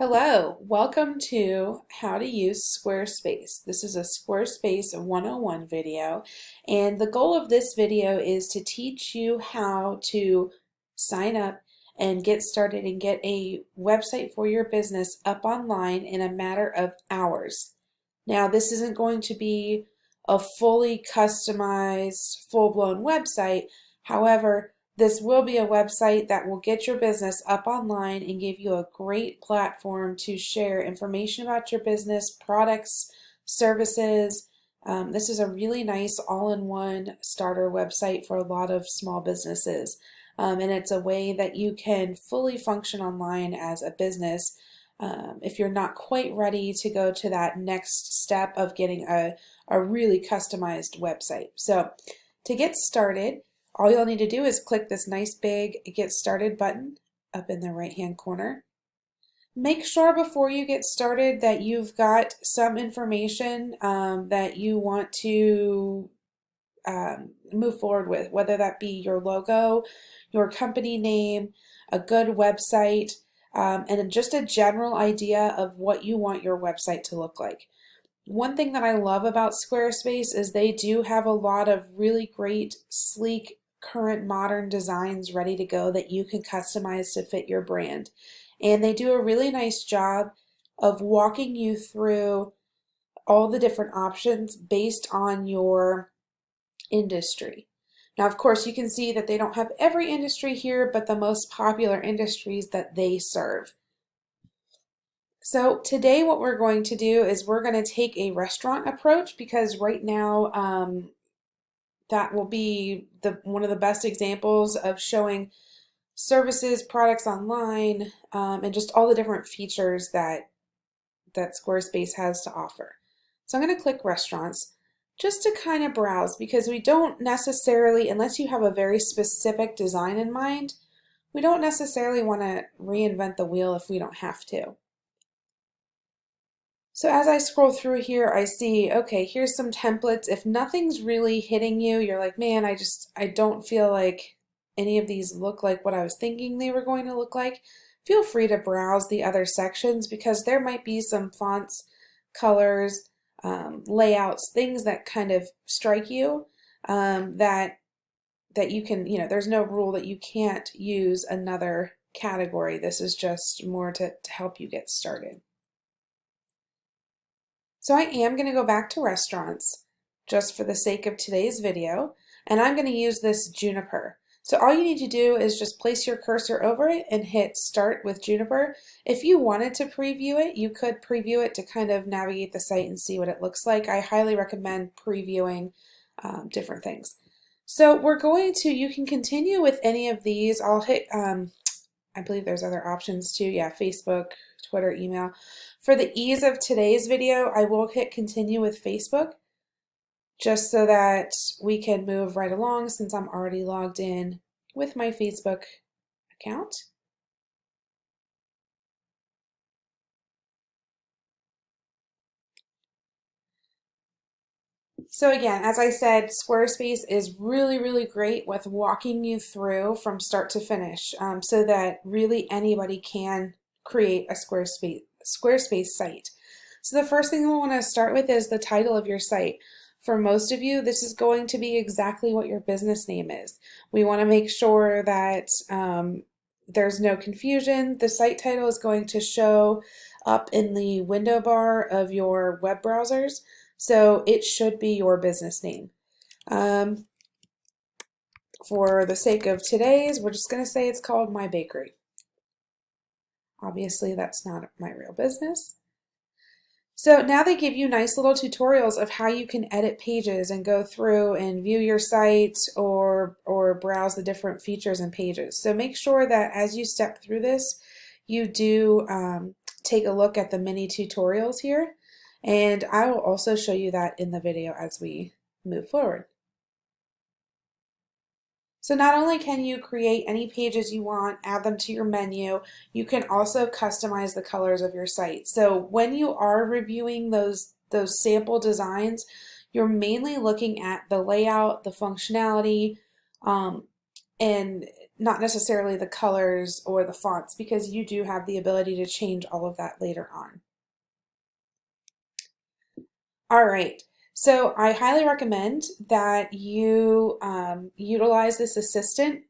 Hello, welcome to How to Use SquareSpace. This is a SquareSpace 101 video, and the goal of this video is to teach you how to sign up and get started and get a website for your business up online in a matter of hours. Now, this isn't going to be a fully customized, full-blown website. However, this will be a website that will get your business up online and give you a great platform to share information about your business, products, services. This is a really nice all-in-one starter website for a lot of small businesses. And it's a way that you can fully function online as a business if you're not quite ready to go to that next step of getting a really customized website. So to get started, all you'll need to do is click this nice big Get Started button up in the right hand corner. Make sure before you get started that you've got some information that you want to move forward with, whether that be your logo, your company name, a good website, and just a general idea of what you want your website to look like. One thing that I love about Squarespace is they do have a lot of really great, sleek, current modern designs ready to go that you can customize to fit your brand. And they do a really nice job of walking you through all the different options based on your industry. Now, of course, you can see that they don't have every industry here, but the most popular industries that they serve. So today what we're going to do is we're going to take a restaurant approach because right now that will be one of the best examples of showing services, products online, and just all the different features that Squarespace has to offer. So I'm going to click restaurants just to kind of browse because we don't necessarily, unless you have a very specific design in mind, we don't necessarily want to reinvent the wheel if we don't have to. So as I scroll through here, I see, okay, here's some templates. If nothing's really hitting you, you're like, man, I don't feel like any of these look like what I was thinking they were going to look like. Feel free to browse the other sections because there might be some fonts, colors, layouts, things that kind of strike you that you can, there's no rule that you can't use another category. This is just more to help you get started. So I am going to go back to restaurants just for the sake of today's video, and I'm going to use this Juniper. So all you need to do is just place your cursor over it and hit Start with Juniper. If you wanted to preview it, you could preview it to kind of navigate the site and see what it looks like. I highly recommend previewing different things. So we're going to, you can continue with any of these. I'll hit, I believe there's other options too. Yeah, Facebook, Twitter, email. For the ease of today's video, I will hit continue with Facebook just so that we can move right along since I'm already logged in with my Facebook account. So again, as I said, Squarespace is really, really great with walking you through from start to finish so that really anybody can create a Squarespace site. So the first thing we want to start with is the title of your site. For most of you, this is going to be exactly what your business name is. We want to make sure that there's no confusion. The site title is going to show up in the window bar of your web browsers, so it should be your business name. For the sake of today's, we're just going to say it's called My Bakery. Obviously, that's not my real business. So now they give you nice little tutorials of how you can edit pages and go through and view your site or browse the different features and pages. So make sure that as you step through this, you do take a look at the mini tutorials here. And I will also show you that in the video as we move forward. So not only can you create any pages you want, add them to your menu, you can also customize the colors of your site. So when you are reviewing those sample designs, you're mainly looking at the layout, the functionality, and not necessarily the colors or the fonts, because you do have the ability to change all of that later on. All right, so I highly recommend that you utilize this assistant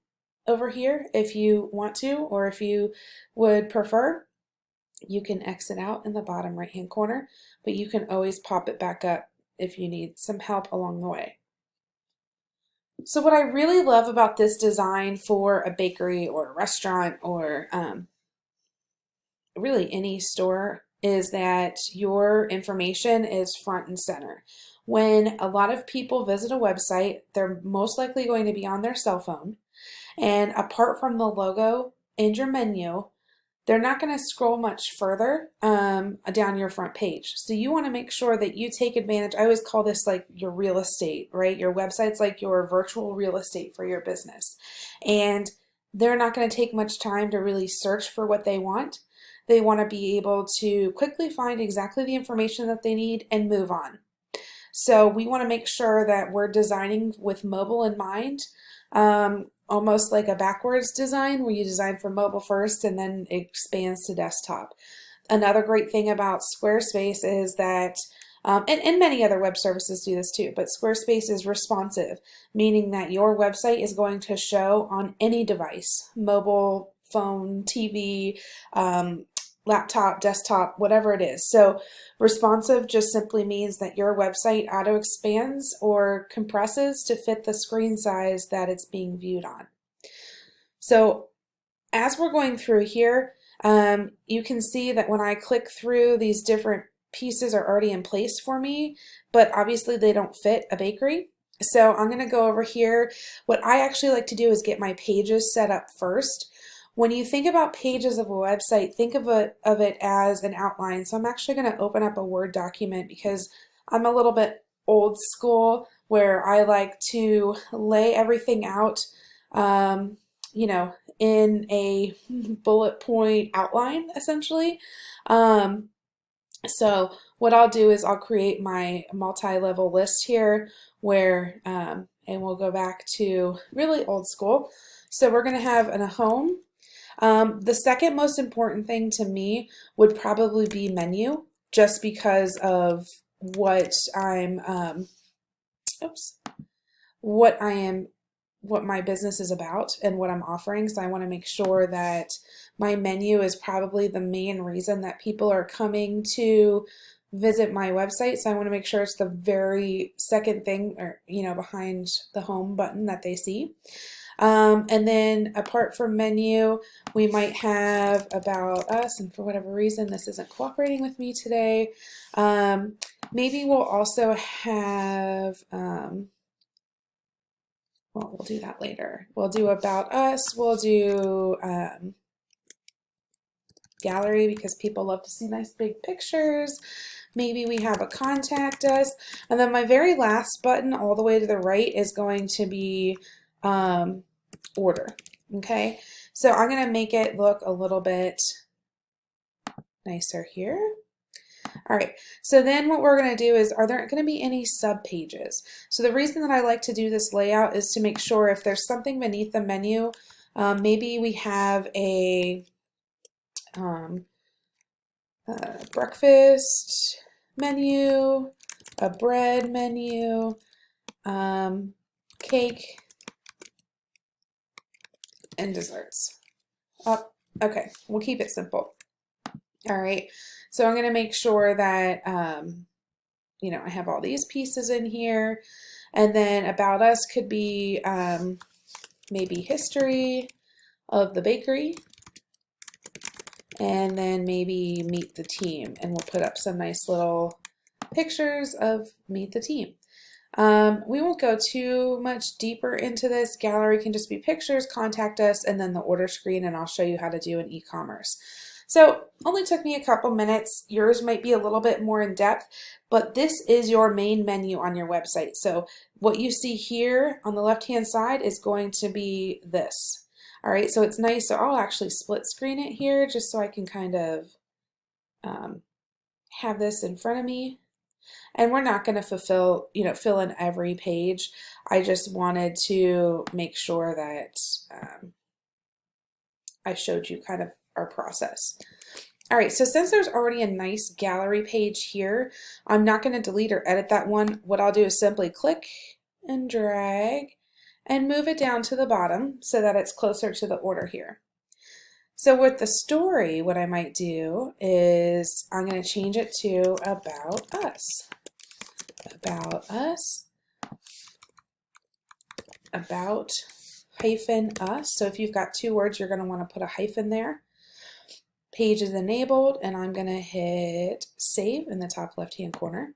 over here if you want to, or if you would prefer. You can exit out in the bottom right hand corner, but you can always pop it back up if you need some help along the way. So what I really love about this design for a bakery or a restaurant, or really any store, is that your information is front and center. When a lot of people visit a website, they're most likely going to be on their cell phone, and apart from the logo and your menu, they're not going to scroll much further down your front page. So you want to make sure that you take advantage. I always call this like your real estate, right? Your website's like your virtual real estate for your business. And they're not going to take much time to really search for what they want. They want to be able to quickly find exactly the information that they need and move on. So we want to make sure that we're designing with mobile in mind, almost like a backwards design where you design for mobile first and then it expands to desktop. Another great thing about SquareSpace is that, and many other web services do this too, but SquareSpace is responsive, meaning that your website is going to show on any device, mobile, phone, TV, laptop, desktop, whatever it is. So responsive just simply means that your website auto expands or compresses to fit the screen size that it's being viewed on. So as we're going through here, you can see that when I click through, these different pieces are already in place for me, but obviously they don't fit a bakery. So I'm going to go over here. What I actually like to do is get my pages set up first. When you think about pages of a website, think of it as an outline. So I'm actually going to open up a Word document because I'm a little bit old school where I like to lay everything out, you know, in a bullet point outline, essentially. So what I'll do is I'll create my multi-level list here where, and we'll go back to really old school. So we're going to have a home. The second most important thing to me would probably be menu, just because of what what my business is about and what I'm offering. So I want to make sure that my menu is probably the main reason that people are coming to visit my website. So I want to make sure it's the very second thing, or behind the home button that they see. And then apart from menu, we might have about us, and for whatever reason this isn't cooperating with me today. Maybe we'll also have, well, we'll do that later. We'll do about us, we'll do gallery because people love to see nice big pictures. Maybe we have a contact us. And then my very last button all the way to the right is going to be order. Okay, so I'm going to make it look a little bit nicer here. All right, so then what we're going to do is, are there going to be any sub pages? So the reason that I like to do this layout is to make sure if there's something beneath the menu, maybe we have a breakfast menu, a bread menu, cake, and desserts. Oh, okay, we'll keep it simple. All right, so I'm going to make sure that, I have all these pieces in here. And then about us could be maybe history of the bakery. And then maybe meet the team. And we'll put up some nice little pictures of meet the team. We won't go too much deeper into this. Gallery can just be pictures, contact us, and then the order screen, and I'll show you how to do an e-commerce. So only took me a couple minutes. Yours might be a little bit more in depth, but this is your main menu on your website. So what you see here on the left-hand side is going to be this. All right, so it's nice. So I'll actually split screen it here just so I can kind of have this in front of me. And we're not going to fill in every page. I just wanted to make sure that I showed you kind of our process. All right, so since there's already a nice gallery page here, I'm not going to delete or edit that one. What I'll do is simply click and drag and move it down to the bottom so that it's closer to the order here. So with the story, what I might do is I'm going to change it to About Us. About Us. About hyphen us. So if you've got two words, you're going to want to put a hyphen there. Page is enabled, and I'm going to hit save in the top left-hand corner.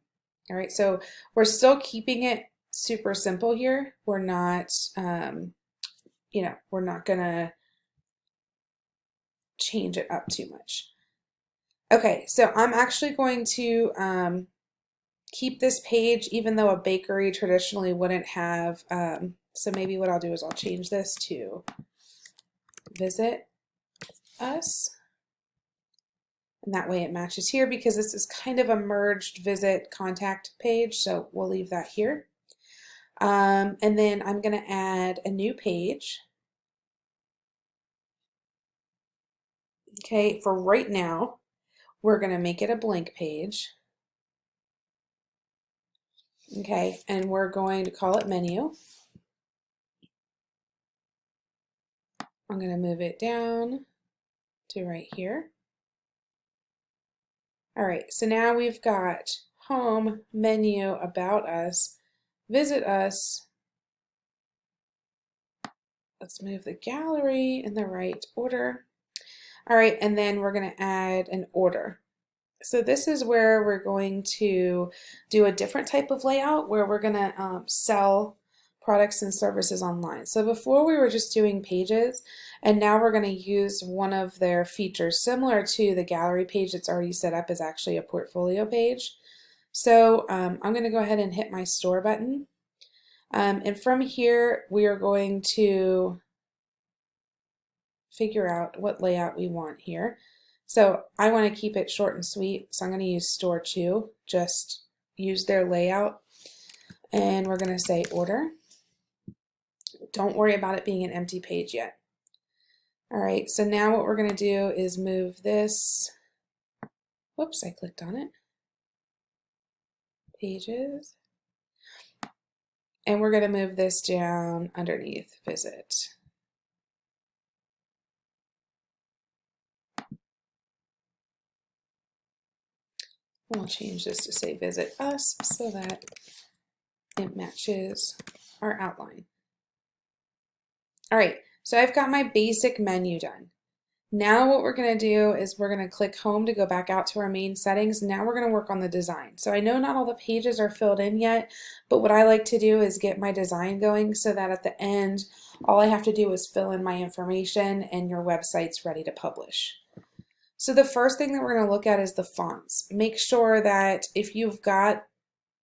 All right, so we're still keeping it super simple here. We're not, we're not going to change it up too much. Okay, so I'm actually going to keep this page, even though a bakery traditionally wouldn't have. So maybe what I'll do is I'll change this to Visit Us. And that way it matches here because this is kind of a merged visit contact page, so we'll leave that here. And then I'm going to add a new page. Okay, for right now, we're going to make it a blank page. Okay, and we're going to call it menu. I'm going to move it down to right here. All right, so now we've got home, menu, about us, visit us. Let's move the gallery in the right order. All right, and then we're going to add an order. So this is where we're going to do a different type of layout where we're going to sell products and services online. So before we were just doing pages, and now we're going to use one of their features similar to the gallery page that's already set up as actually a portfolio page. So I'm going to go ahead and hit my store button. And from here, we are going to figure out what layout we want here. So I want to keep it short and sweet, so I'm going to use store to, just use their layout. And we're going to say order. Don't worry about it being an empty page yet. All right, so now what we're going to do is move this. Whoops, I clicked on it. Pages. And we're going to move this down underneath visit. We'll change this to say visit us so that it matches our outline. All right, so I've got my basic menu done. Now what we're going to do is we're going to click home to go back out to our main settings. Now we're going to work on the design. So I know not all the pages are filled in yet, but what I like to do is get my design going so that at the end, all I have to do is fill in my information and your website's ready to publish. So the first thing that we're going to look at is the fonts. Make sure that if you've got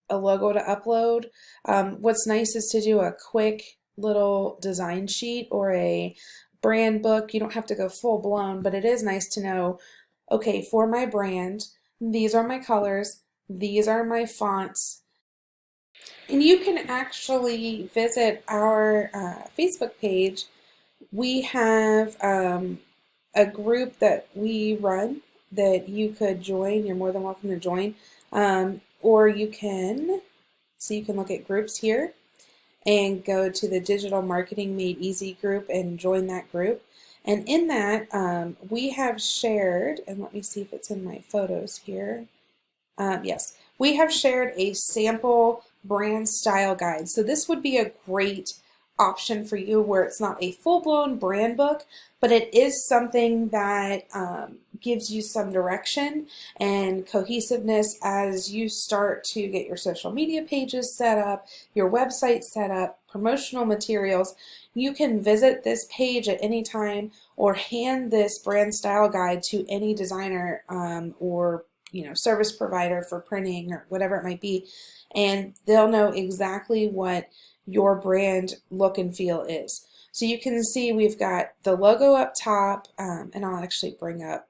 a logo to upload, what's nice is to do a quick little design sheet or a brand book. You don't have to go full blown, but it is nice to know, okay, for my brand, these are my colors, these are my fonts. And you can actually visit our Facebook page. We have a group that we run that you could join. You're more than welcome to join. Or you can, so you can look at groups here and go to the Digital Marketing Made Easy group and join that group. And in that, we have shared, and let me see if it's in my photos here. Yes, we have shared a sample brand style guide. So this would be a great option for you where it's not a full-blown brand book, but it is something that gives you some direction and cohesiveness as you start to get your social media pages set up, your website set up, promotional materials. You can visit this page at any time or hand this brand style guide to any designer or service provider for printing or whatever it might be, and they'll know exactly what your brand look and feel is. So you can see we've got the logo up top, and I'll actually bring up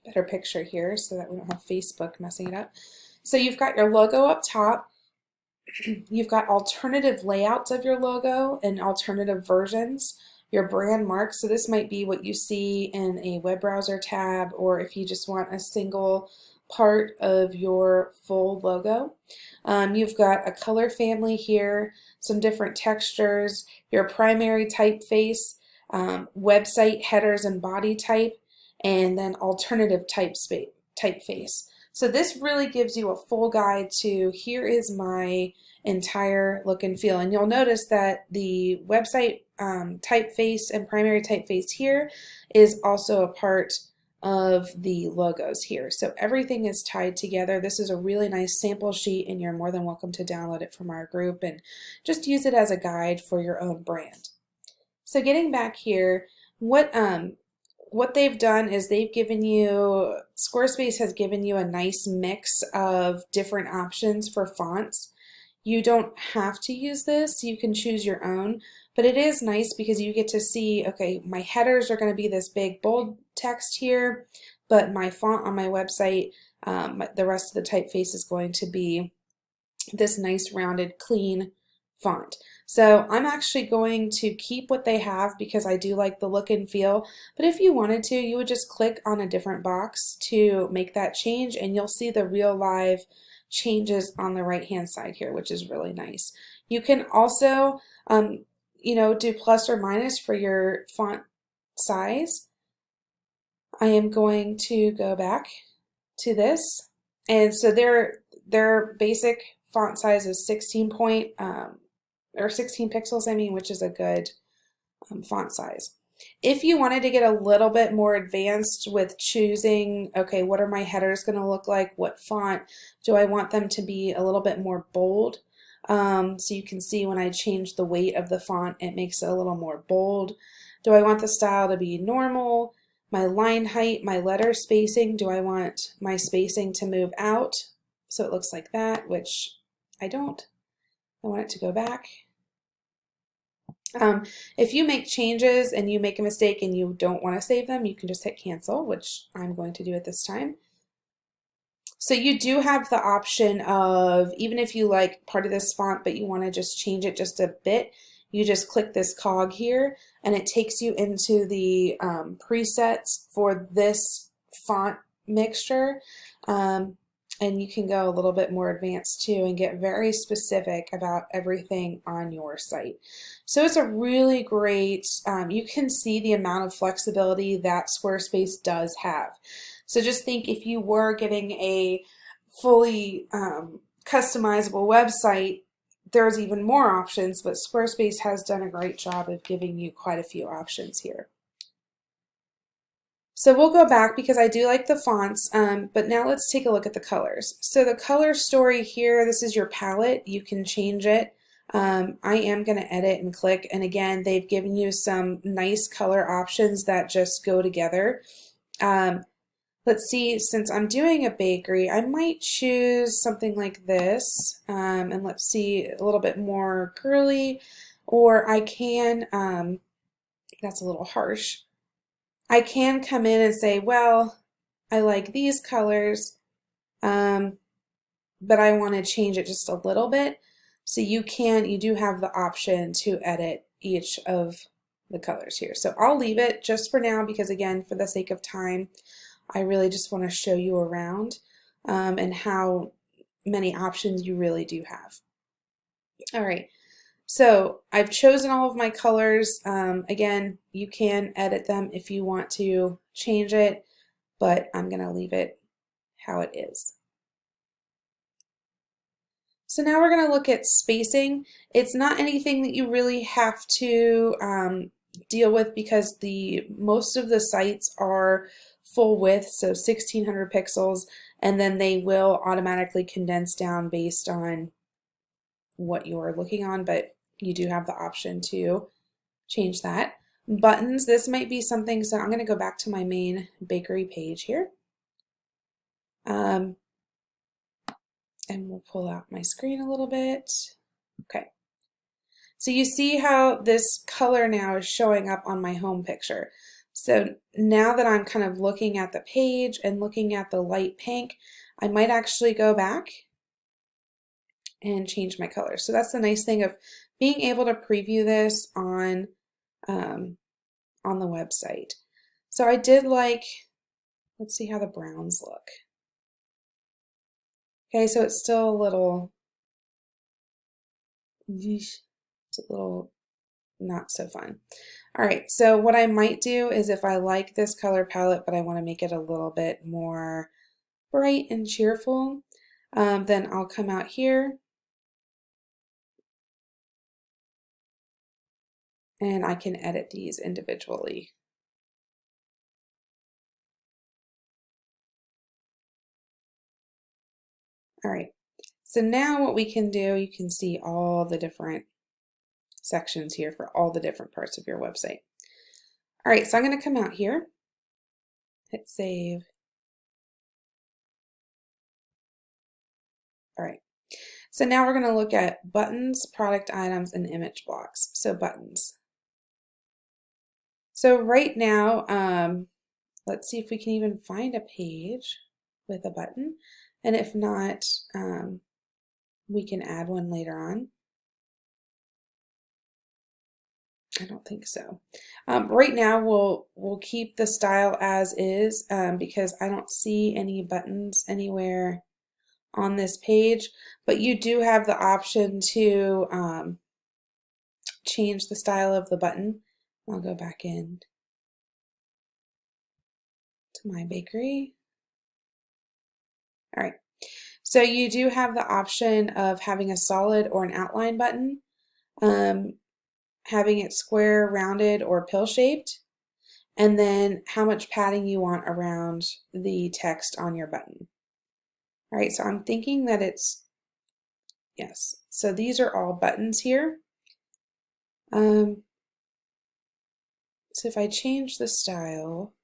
a better picture here so that we don't have Facebook messing it up. So you've got your logo up top. You've got alternative layouts of your logo and alternative versions. your brand mark. So this might be what you see in a web browser tab, or if you just want a single part of your full logo. You've got a color family here, some different textures, your primary typeface, website headers and body type, and then alternative typeface. So this really gives you a full guide to here is my entire look and feel. And you'll notice that the website typeface and primary typeface here is also a part of the logos here. So everything is tied together. This is a really nice sample sheet, and you're more than welcome to download it from our group and just use it as a guide for your own brand. So getting back here, what they've done is they've given you, Squarespace has given you a nice mix of different options for fonts. You don't have to use this, you can choose your own, but it is nice because you get to see, okay, my headers are going to be this big bold text here, but my font on my website, the rest of the typeface is going to be this nice rounded clean font. So I'm actually going to keep what they have because I do like the look and feel, but if you wanted to, you would just click on a different box to make that change, and you'll see the real live changes on the right hand side here, which is really nice. You can also do plus or minus for your font size. I am going to go back to this, and so their basic font size is 16 pixels, I mean, which is a good font size. If you wanted to get a little bit more advanced with choosing, okay, what are my headers going to look like? What font do I want them to be a little bit more bold? So you can see when I change the weight of the font, it makes it a little more bold. Do I want the style to be normal? My line height, my letter spacing, do I want my spacing to move out so it looks like that, which I don't. I want it to go back. If you make changes and you make a mistake and you don't want to save them, you can just hit cancel, which I'm going to do at this time. So you do have the option of, even if you like part of this font but you want to just change it just a bit, you just click this cog here and it takes you into the presets for this font mixture. And you can go a little bit more advanced too and get very specific about everything on your site. So it's a really great, you can see the amount of flexibility that Squarespace does have. So just think if you were getting a fully customizable website, there's even more options, but Squarespace has done a great job of giving you quite a few options here. So we'll go back because I do like the fonts, but now let's take a look at the colors. So the color story here, this is your palette. You can change it. I am going to edit and click, and again, they've given you some nice color options that just go together. Let's see, since I'm doing a bakery, I might choose something like this, and let's see, a little bit more girly, or I can, that's a little harsh. I can come in and say, well, I like these colors, but I want to change it just a little bit. So you do have the option to edit each of the colors here. So I'll leave it just for now because, again, for the sake of time, I really just want to show you around and how many options you really do have. All right. So I've chosen all of my colors. Again, you can edit them if you want to change it, but I'm going to leave it how it is. So now we're going to look at spacing. It's not anything that you really have to deal with because most of the sites are full width, so 1600 pixels, and then they will automatically condense down based on what you're looking on, but you do have the option to change that. Buttons, this might be something, so I'm going to go back to my main bakery page here. And we'll pull out my screen a little bit. Okay. So you see how this color now is showing up on my home picture. So now that I'm kind of looking at the page and looking at the light pink, I might actually go back and change my color. So that's the nice thing of being able to preview this on on the website. So I did like, let's see how the browns look. Okay, so it's still a little, it's a little not so fun. All right, so what I might do is if I like this color palette, but I want to make it a little bit more bright and cheerful, then I'll come out here and I can edit these individually. All right, so now what we can do, you can see all the different sections here for all the different parts of your website. All right, so I'm going to come out here, hit save. All right, so now we're going to look at buttons, product items, and image blocks. So buttons. So right now, let's see if we can even find a page with a button. And if not, we can add one later on. I don't think so. Right now, we'll keep the style as is because I don't see any buttons anywhere on this page. But you do have the option to change the style of the button. I'll go back in to my bakery. All right. So you do have the option of having a solid or an outline button, having it square, rounded, or pill-shaped, and then how much padding you want around the text on your button. All right, so I'm thinking that it's, yes, so these are all buttons here. So if I change the style,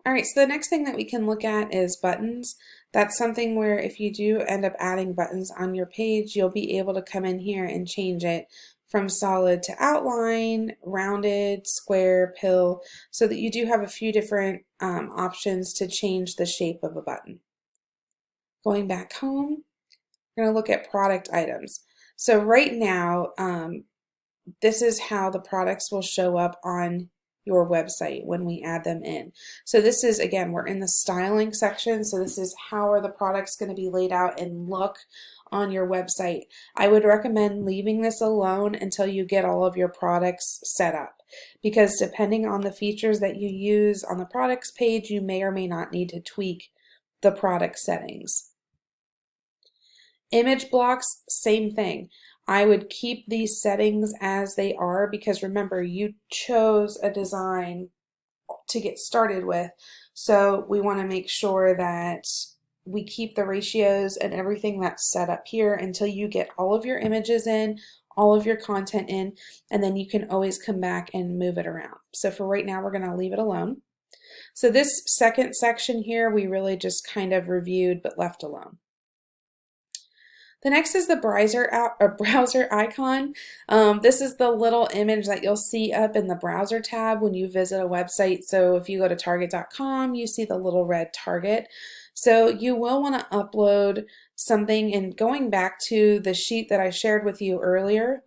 all right, so the next thing that we can look at is buttons. That's something where if you do end up adding buttons on your page, you'll be able to come in here and change it from solid to outline, rounded, square, pill, so that you do have a few different options to change the shape of a button. Going back home, we're going to look at product items. So right now, this is how the products will show up on your website when we add them in. So this is, again, we're in the styling section. So this is how are the products going to be laid out and look on your website. I would recommend leaving this alone until you get all of your products set up, because depending on the features that you use on the products page, you may or may not need to tweak the product settings. Image blocks, same thing. I would keep these settings as they are because remember, you chose a design to get started with. So we want to make sure that we keep the ratios and everything that's set up here until you get all of your images in, all of your content in, and then you can always come back and move it around. So for right now, we're going to leave it alone. So this second section here, we really just kind of reviewed but left alone. The next is the browser icon. This is the little image that you'll see up in the browser tab when you visit a website. So if you go to target.com, you see the little red target. So you will want to upload something, and going back to the sheet that I shared with you earlier,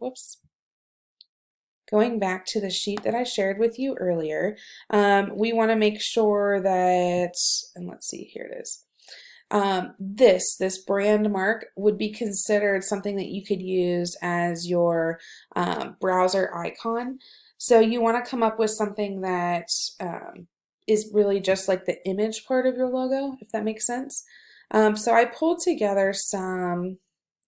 going back to the sheet that I shared with you earlier, we want to make sure that, and let's see, here it is. This brand mark would be considered something that you could use as your browser icon. So you want to come up with something that is really just like the image part of your logo, if that makes sense. So I pulled together some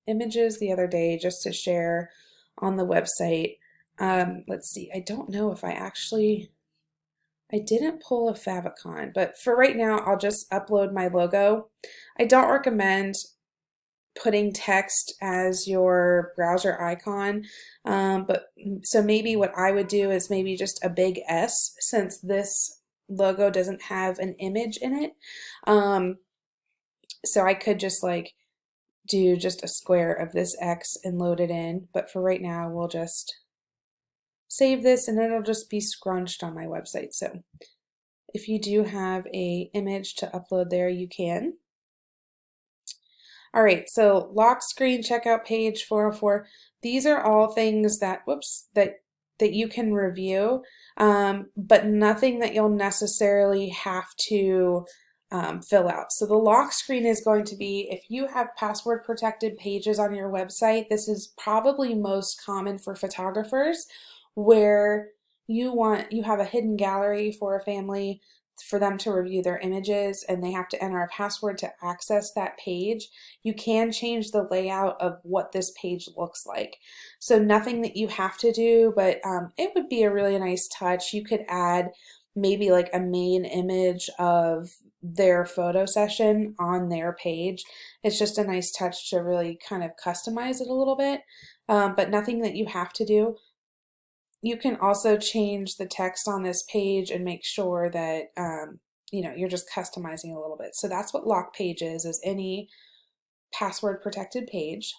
images the other day just to share on the website. Let's see, I don't know if I didn't pull a favicon, but for right now, I'll just upload my logo. I don't recommend putting text as your browser icon, but so maybe what I would do is maybe just a big S, since this logo doesn't have an image in it. So I could just like do just a square of this X and load it in, but for right now, we'll just save this and it'll just be scrunched on my website. So if you do have a image to upload there, you can. All right, so lock screen, checkout page, 404. These are all things that, that you can review, but nothing that you'll necessarily have to fill out. So the lock screen is going to be if you have password protected pages on your website. This is probably most common for photographers, where you have a hidden gallery for a family for them to review their images and they have to enter a password to access that page. You can change the layout of what this page looks like. So nothing that you have to do, but it would be a really nice touch. You could add maybe like a main image of their photo session on their page. It's just a nice touch to really kind of customize it a little bit, but nothing that you have to do. You can also change the text on this page and make sure that you're just customizing a little bit. So that's what lock page is any password protected page.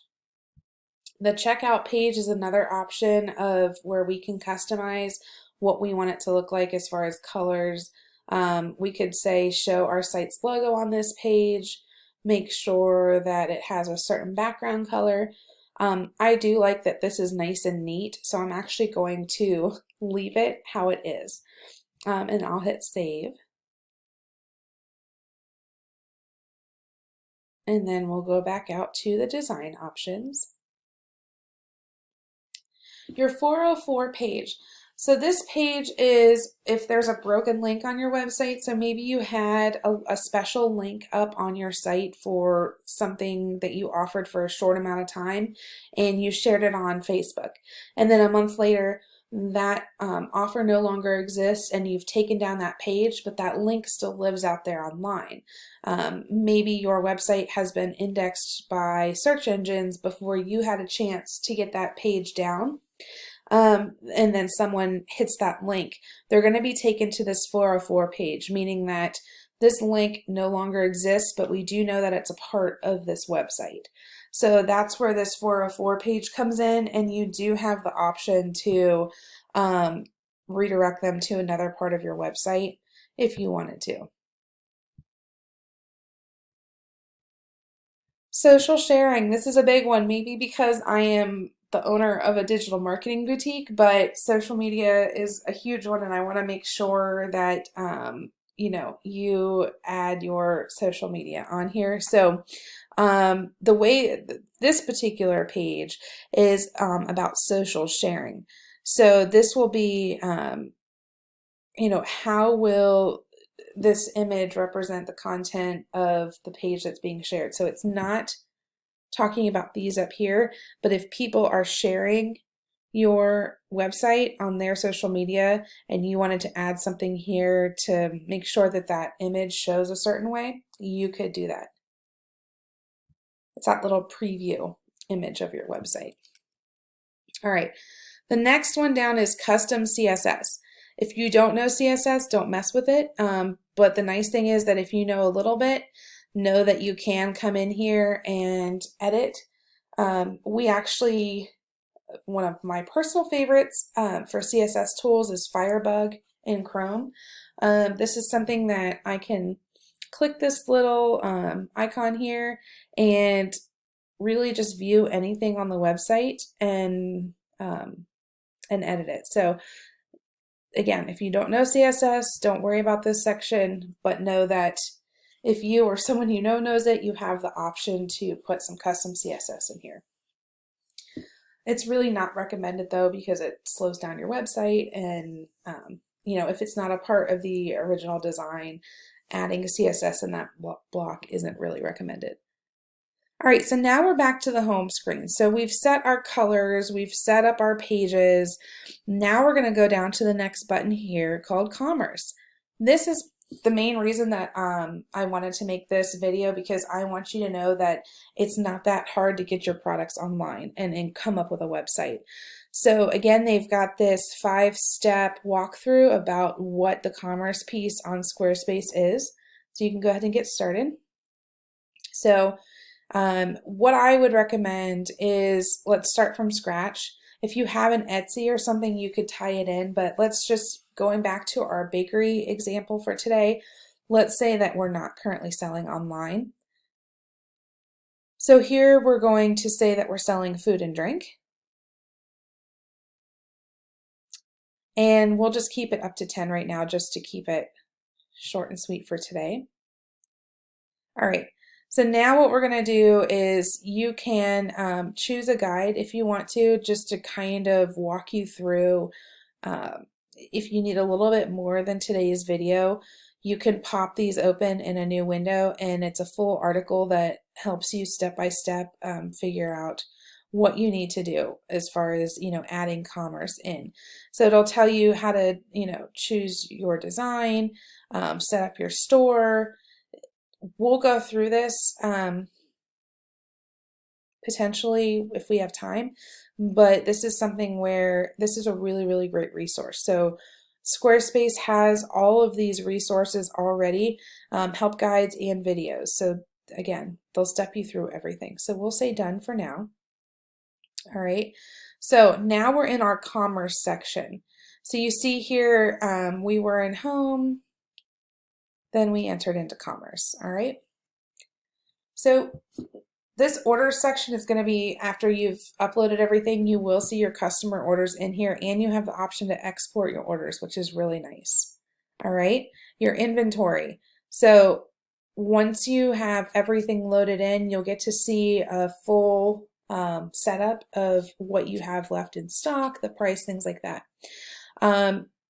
The checkout page is another option of where we can customize what we want it to look like as far as colors. We could say show our site's logo on this page, make sure that it has a certain background color. I do like that this is nice and neat, so I'm actually going to leave it how it is. And I'll hit save. And then we'll go back out to the design options. Your 404 page. So this page is if there's a broken link on your website. So maybe you had a special link up on your site for something that you offered for a short amount of time and you shared it on Facebook. And then a month later, that offer no longer exists and you've taken down that page, but that link still lives out there online. Maybe your website has been indexed by search engines before you had a chance to get that page down. And then someone hits that link, they're going to be taken to this 404 page, meaning that this link no longer exists, but we do know that it's a part of this website. So that's where this 404 page comes in, and you do have the option to redirect them to another part of your website if you wanted to. Social sharing, this is a big one, maybe because I am the owner of a digital marketing boutique, but social media is a huge one and I want to make sure that you add your social media on here. So the way this particular page is about social sharing. So this will be how will this image represent the content of the page that's being shared. So it's not talking about these up here, but if people are sharing your website on their social media and you wanted to add something here to make sure that that image shows a certain way, you could do that. It's that little preview image of your website. All right, the next one down is custom CSS. If you don't know CSS, don't mess with it. But the nice thing is that if you know a little bit, know that you can come in here and edit. We actually, one of my personal favorites for CSS tools is Firebug in Chrome. This is something that I can click this little icon here and really just view anything on the website and edit it. So again, if you don't know CSS, don't worry about this section, but know that if you or someone you know knows it, you have the option to put some custom CSS in here. It's really not recommended though because it slows down your website and if it's not a part of the original design, adding a CSS in that block isn't really recommended. All right, so now we're back to the home screen. So we've set our colors, we've set up our pages. Now we're going to go down to the next button here called Commerce. This is the main reason that I wanted to make this video, because I want you to know that it's not that hard to get your products online and come up with a website. So again, they've got this 5-step walkthrough about what the commerce piece on Squarespace is. So you can go ahead and get started. So what I would recommend is, let's start from scratch. If you have an Etsy or something, you could tie it in, but let's just, going back to our bakery example for today, let's say that we're not currently selling online. So here we're going to say that we're selling food and drink. And we'll just keep it up to 10 right now just to keep it short and sweet for today. All right. So now what we're going to do is you can choose a guide if you want to, just to kind of walk you through. If you need a little bit more than today's video, you can pop these open in a new window, and it's a full article that helps you step by step figure out what you need to do as far as adding commerce in. So it'll tell you how to choose your design, set up your store. We'll go through this potentially if we have time, but this is something where this is a really, really great resource. So Squarespace has all of these resources already, help guides and videos. So again, they'll step you through everything. So we'll say done for now. All right, so now we're in our commerce section. So you see here, we were in home, then we entered into commerce. All right. So this orders section is going to be after you've uploaded everything. You will see your customer orders in here, and you have the option to export your orders, which is really nice. All right. Your inventory. So once you have everything loaded in, you'll get to see a full setup of what you have left in stock, the price, things like that.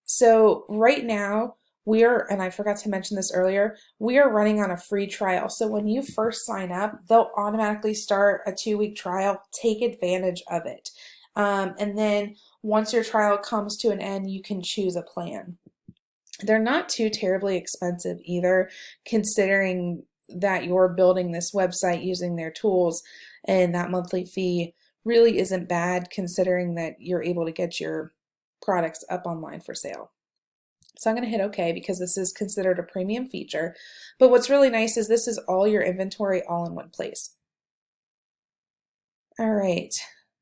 So right now, and I forgot to mention this earlier, we are running on a free trial. So when you first sign up, they'll automatically start a 2-week trial. Take advantage of it. And then once your trial comes to an end, you can choose a plan. They're not too terribly expensive either, considering that you're building this website using their tools, and that monthly fee really isn't bad considering that you're able to get your products up online for sale. So I'm going to hit OK because this is considered a premium feature. But what's really nice is this is all your inventory all in one place. All right,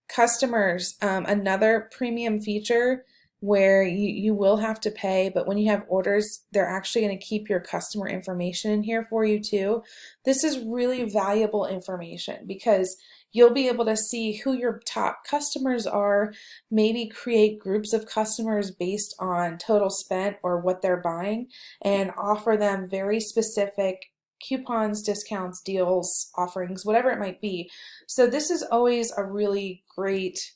customers, another premium feature where you will have to pay, but when you have orders, they're actually going to keep your customer information in here for you too. This is really valuable information because you'll be able to see who your top customers are, maybe create groups of customers based on total spent or what they're buying, and offer them very specific coupons, discounts, deals, offerings, whatever it might be. So this is always a really great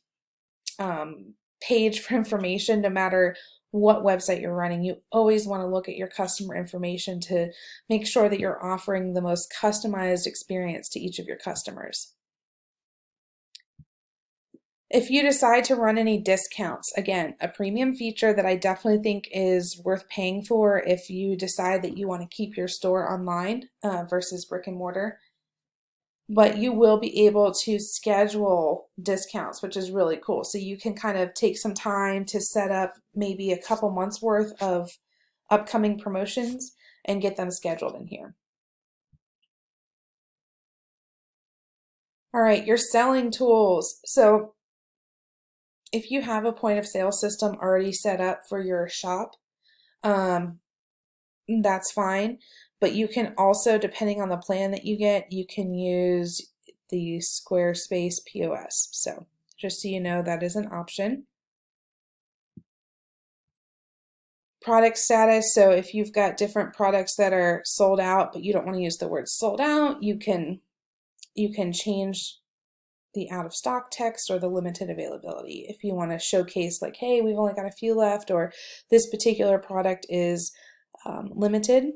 page for information. No matter what website you're running, you always want to look at your customer information to make sure that you're offering the most customized experience to each of your customers. If you decide to run any discounts, again, a premium feature that I definitely think is worth paying for if you decide that you want to keep your store online versus brick and mortar. But you will be able to schedule discounts, which is really cool. So you can kind of take some time to set up maybe a couple months worth of upcoming promotions and get them scheduled in here. All right, your selling tools. So if you have a point of sale system already set up for your shop, that's fine. But you can also, depending on the plan that you get, you can use the Squarespace POS. So just so you know, that is an option. Product status. So if you've got different products that are sold out, but you don't want to use the word sold out, you can change the out of stock text or the limited availability. If you want to showcase like, hey, we've only got a few left, or this particular product is limited.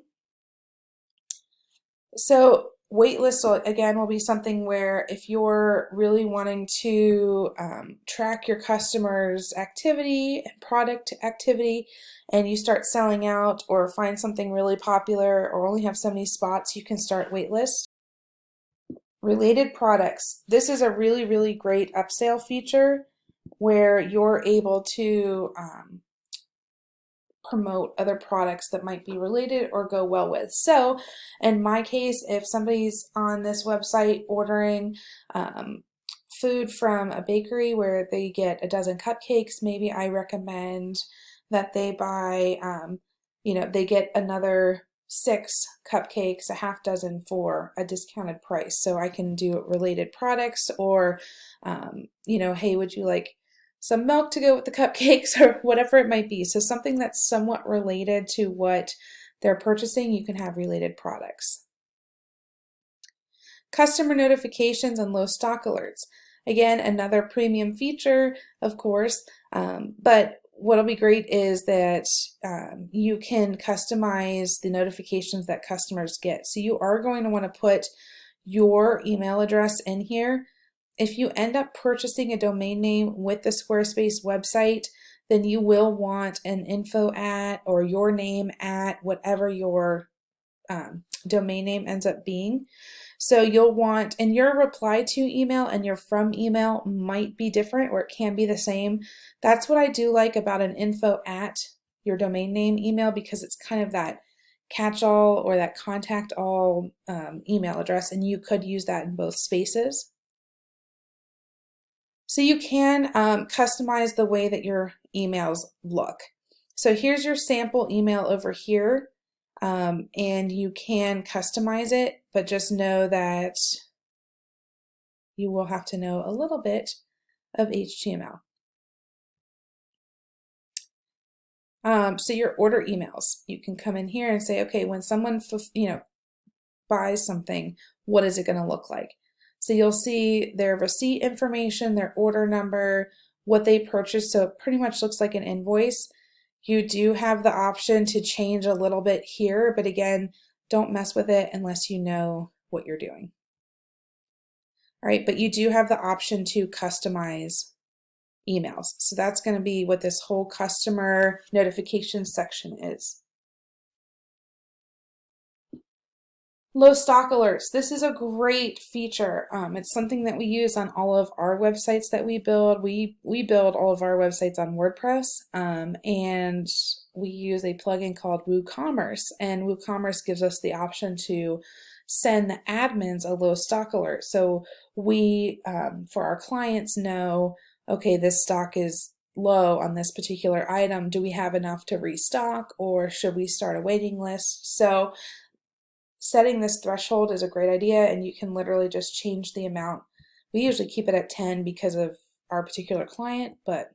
So waitlist again will be something where if you're really wanting to track your customers' activity and product activity, and you start selling out or find something really popular or only have so many spots, you can start waitlist. Related products. This is a really, really great upsell feature where you're able to promote other products that might be related or go well with. So in my case, if somebody's on this website ordering food from a bakery where they get a dozen cupcakes, maybe I recommend that they buy, they get another 6 cupcakes, a half dozen for a discounted price. So I can do related products, or, hey, would you like some milk to go with the cupcakes, or whatever it might be. So something that's somewhat related to what they're purchasing, you can have related products. Customer notifications and low stock alerts. Again, another premium feature, of course, but what'll be great is that you can customize the notifications that customers get. So you are going to want to put your email address in here. If you end up purchasing a domain name with the Squarespace website, then you will want an info at or your name at whatever your domain name ends up being. So you'll want, and your reply to email and your from email might be different, or it can be the same. That's what I do like about an info at your domain name email, because it's kind of that catch-all or that contact all email address, and you could use that in both spaces. So you can customize the way that your emails look. So here's your sample email over here, and you can customize it, but just know that you will have to know a little bit of HTML. So your order emails, you can come in here and say, okay, when someone buys something, what is it going to look like? So you'll see their receipt information, their order number, what they purchased. So it pretty much looks like an invoice. You do have the option to change a little bit here, but again, don't mess with it unless you know what you're doing. All right, but you do have the option to customize emails. So that's going to be what this whole customer notification section is. Low stock alerts. This is a great feature. It's something that we use on all of our websites that we build. We build all of our websites on WordPress, and we use a plugin called WooCommerce, and WooCommerce gives us the option to send the admins a low stock alert. So we, for our clients, know, okay, this stock is low on this particular item. Do we have enough to restock, or should we start a waiting list? So setting this threshold is a great idea, and you can literally just change the amount. We usually keep it at 10 because of our particular client, but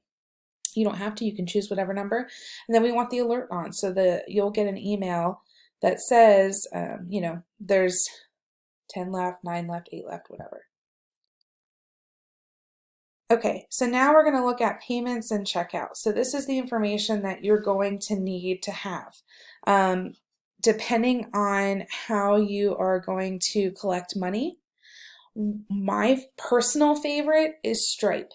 you don't have to. You can choose whatever number. And then we want the alert on, so that you'll get an email that says, there's 10 left, 9 left, 8 left, whatever. Okay, so now we're going to look at payments and checkout. So this is the information that you're going to need to have. Depending on how you are going to collect money, my personal favorite is Stripe.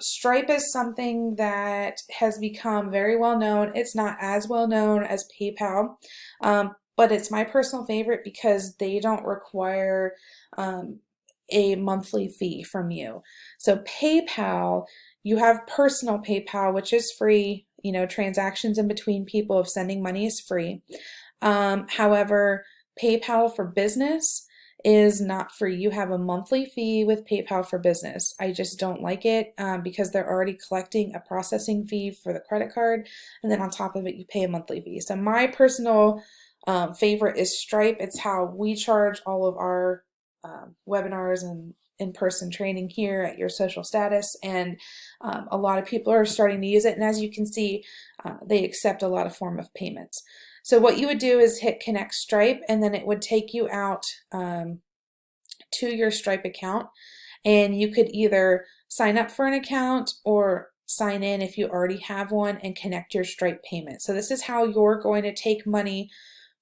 Stripe is something that has become very well known. It's not as well known as PayPal, but it's my personal favorite because they don't require a monthly fee from you. So PayPal, you have personal PayPal, which is free. Transactions in between people of sending money is free. However, PayPal for Business is not free. You have a monthly fee with PayPal for Business. I just don't like it because they're already collecting a processing fee for the credit card, and then on top of it, you pay a monthly fee. So my personal favorite is Stripe. It's how we charge all of our webinars and in-person training here at Your Social Status, and a lot of people are starting to use it, and as you can see, they accept a lot of form of payments. So what you would do is hit Connect Stripe, and then it would take you out to your Stripe account, And you could either sign up for an account or sign in if you already have one and connect your Stripe payment. So this is how you're going to take money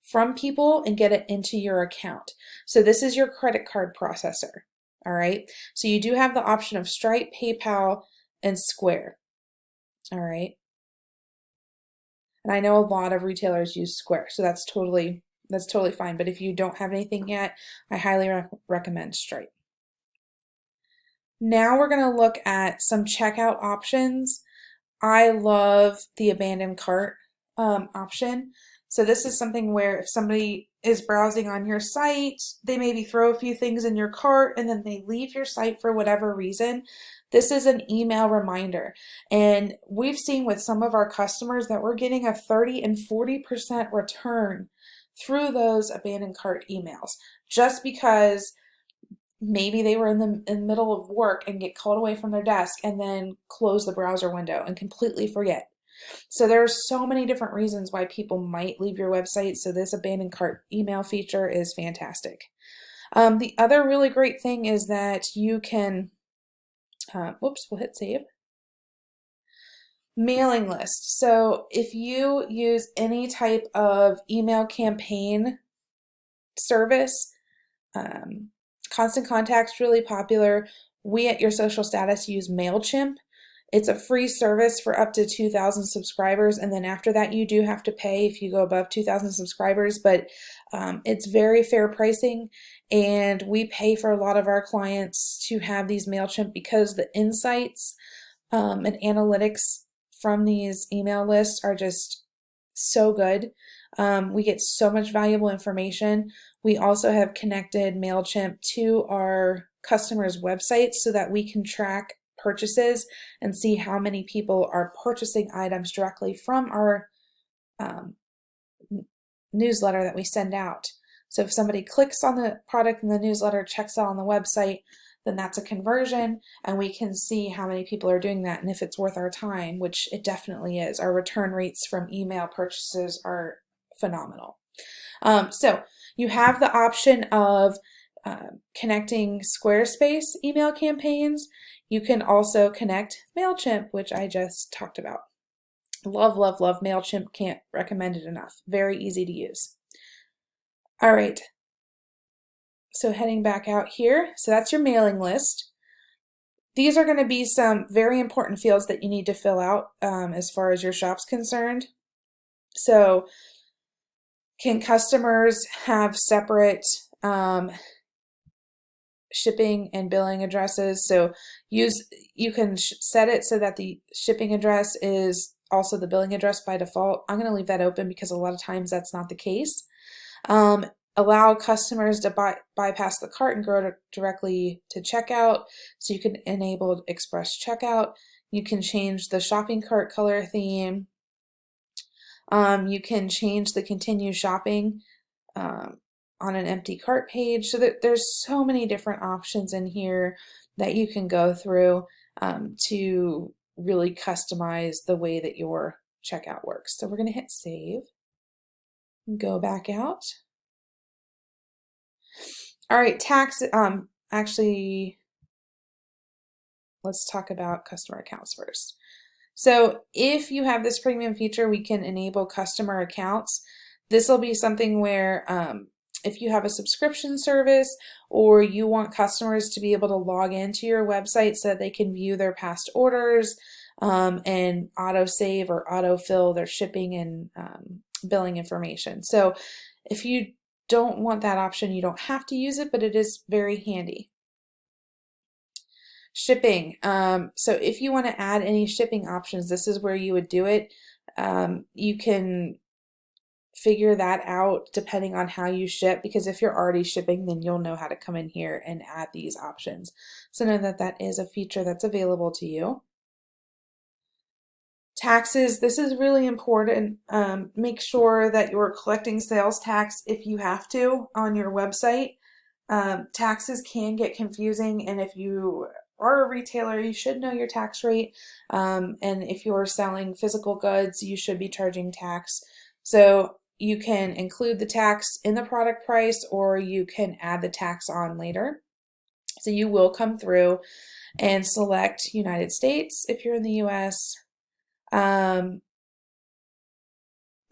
from people and get it into your account. So this is your credit card processor. All right. So you do have the option of Stripe, PayPal, and Square. All right. And I know a lot of retailers use Square, so that's totally fine. But if you don't have anything yet, I highly recommend Stripe. Now we're going to look at some checkout options. I love the abandoned cart option. So this is something where if somebody is browsing on your site, they maybe throw a few things in your cart and then they leave your site for whatever reason. This is an email reminder. And we've seen with some of our customers that we're getting a 30 and 40% return through those abandoned cart emails, just because maybe they were in the middle of work and get called away from their desk and then close the browser window and completely forget. So there are so many different reasons why people might leave your website. So this abandoned cart email feature is fantastic. The other really great thing is that you can, we'll hit save. Mailing list. So if you use any type of email campaign service, Constant Contact's really popular. We at Your Social Status use MailChimp. It's a free service for up to 2,000 subscribers, and then after that you do have to pay if you go above 2,000 subscribers, but it's very fair pricing, and we pay for a lot of our clients to have these MailChimp because the insights and analytics from these email lists are just so good. We get so much valuable information. We also have connected MailChimp to our customers' websites so that we can track purchases and see how many people are purchasing items directly from our newsletter that we send out. So if somebody clicks on the product in the newsletter, checks out on the website, then that's a conversion, and we can see how many people are doing that and if it's worth our time, which it definitely is. Our return rates from email purchases are phenomenal. So you have the option of connecting SquareSpace email campaigns. You can also connect MailChimp, which I just talked about. Love, love, love MailChimp. Can't recommend it enough. Very easy to use. All right. So heading back out here, so that's your mailing list. These are going to be some very important fields that you need to fill out as far as your shop's concerned. So can customers have separate shipping and billing addresses? So you can set it so that the shipping address is also the billing address by default. I'm going to leave that open because a lot of times that's not the case. Allow customers to bypass the cart and go directly to checkout. So you can enable express checkout. You can change the shopping cart color theme. You can change the continue shopping on an empty cart page. So that there's so many different options in here that you can go through to really customize the way that your checkout works. So we're going to hit save and go back out. All right, tax, actually, let's talk about customer accounts first. So if you have this premium feature, we can enable customer accounts. This will be something where if you have a subscription service or you want customers to be able to log into your website so that they can view their past orders and autosave or autofill their shipping and billing information. So if you don't want that option, you don't have to use it, but it is very handy. Shipping. So if you want to add any shipping options, this is where you would do it. You can figure that out depending on how you ship, because if you're already shipping, then you'll know how to come in here and add these options. So know that that is a feature that's available to you. Taxes, this is really important. Make sure that you're collecting sales tax if you have to on your website. Taxes can get confusing, and if you are a retailer, you should know your tax rate. And if you're selling physical goods, you should be charging tax. So you can include the tax in the product price, or you can add the tax on later. So you will come through and select United States if you're in the US. And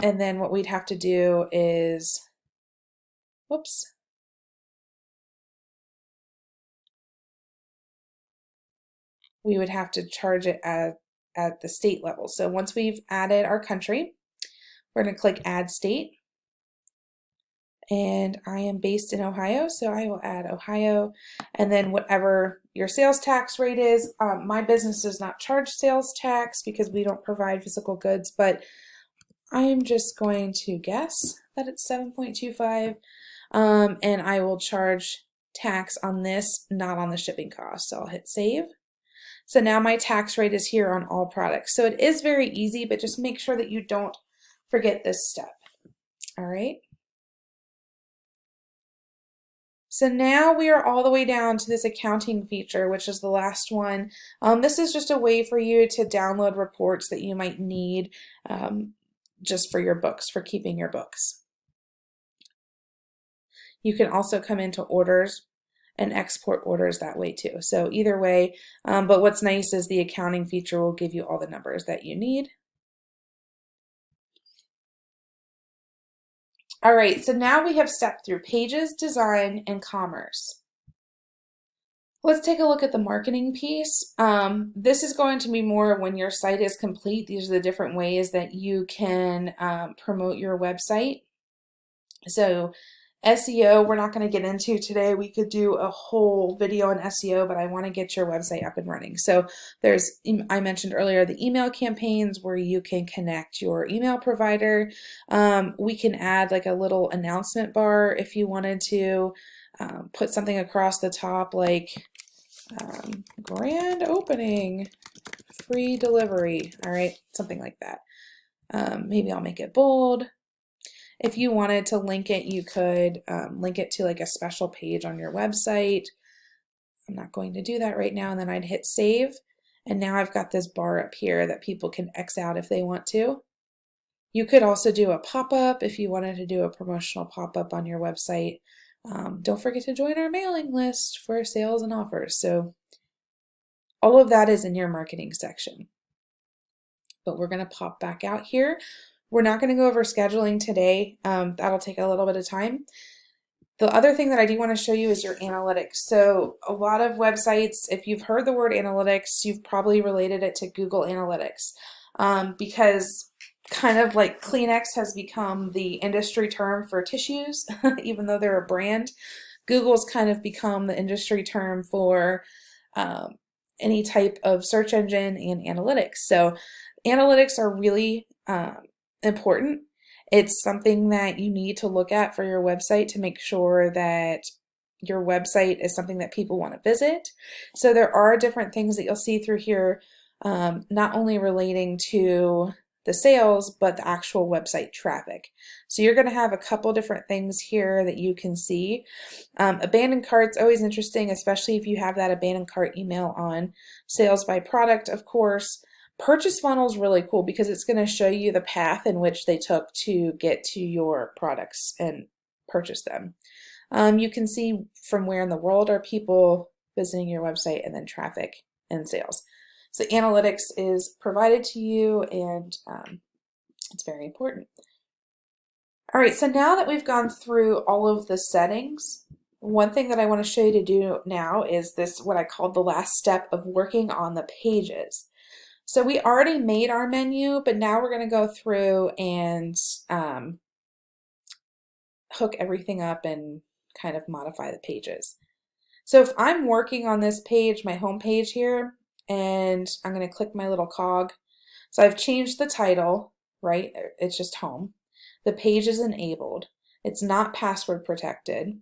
then what we'd have to do is, whoops, we would have to charge it at the state level. So once we've added our country, we're going to click Add State. And I am based in Ohio, so I will add Ohio. And then whatever your sales tax rate is, my business does not charge sales tax because we don't provide physical goods, but I'm just going to guess that it's 7.25, and I will charge tax on this, not on the shipping cost. So I'll hit save. So now my tax rate is here on all products. So it is very easy, but just make sure that you don't forget this step. All right. So now we are all the way down to this accounting feature, which is the last one. This is just a way for you to download reports that you might need just for your books, for keeping your books. You can also come into orders and export orders that way too. So either way, but what's nice is the accounting feature will give you all the numbers that you need. All right, so now we have stepped through pages, design, and commerce. Let's take a look at the marketing piece. This is going to be more when your site is complete. These are the different ways that you can promote your website. So SEO, we're not going to get into today. We could do a whole video on SEO, but I want to get your website up and running. So there's, I mentioned earlier, the email campaigns where you can connect your email provider. We can add like a little announcement bar if you wanted to, put something across the top like grand opening, free delivery. All right, something like that. Maybe I'll make it bold. If you wanted to link it, you could link it to like a special page on your website. I'm not going to do that right now. And then I'd hit save. And now I've got this bar up here that people can X out if they want to. You could also do a pop-up if you wanted to do a promotional pop-up on your website. Don't forget to join our mailing list for sales and offers. So all of that is in your marketing section. But we're going to pop back out here. We're not going to go over scheduling today. That'll take a little bit of time. The other thing that I do want to show you is your analytics. So a lot of websites, if you've heard the word analytics, you've probably related it to Google Analytics because kind of like Kleenex has become the industry term for tissues, even though they're a brand. Google's kind of become the industry term for any type of search engine and analytics. So analytics are really important. It's something that you need to look at for your website to make sure that your website is something that people want to visit. So there are different things that you'll see through here, not only relating to the sales, but the actual website traffic. So you're going to have a couple different things here that you can see. Abandoned cart's always interesting, especially if you have that abandoned cart email on. Sales by product, of course. Purchase funnel is really cool because it's going to show you the path in which they took to get to your products and purchase them. You can see from where in the world are people visiting your website, and then traffic and sales. So analytics is provided to you, and it's very important. All right, so now that we've gone through all of the settings, one thing that I want to show you to do now is this, what I call the last step of working on the pages. So we already made our menu, but now we're going to go through and hook everything up and kind of modify the pages. So if I'm working on this page, my home page here, and I'm going to click my little cog. So I've changed the title, right? It's just home. The page is enabled. It's not password protected.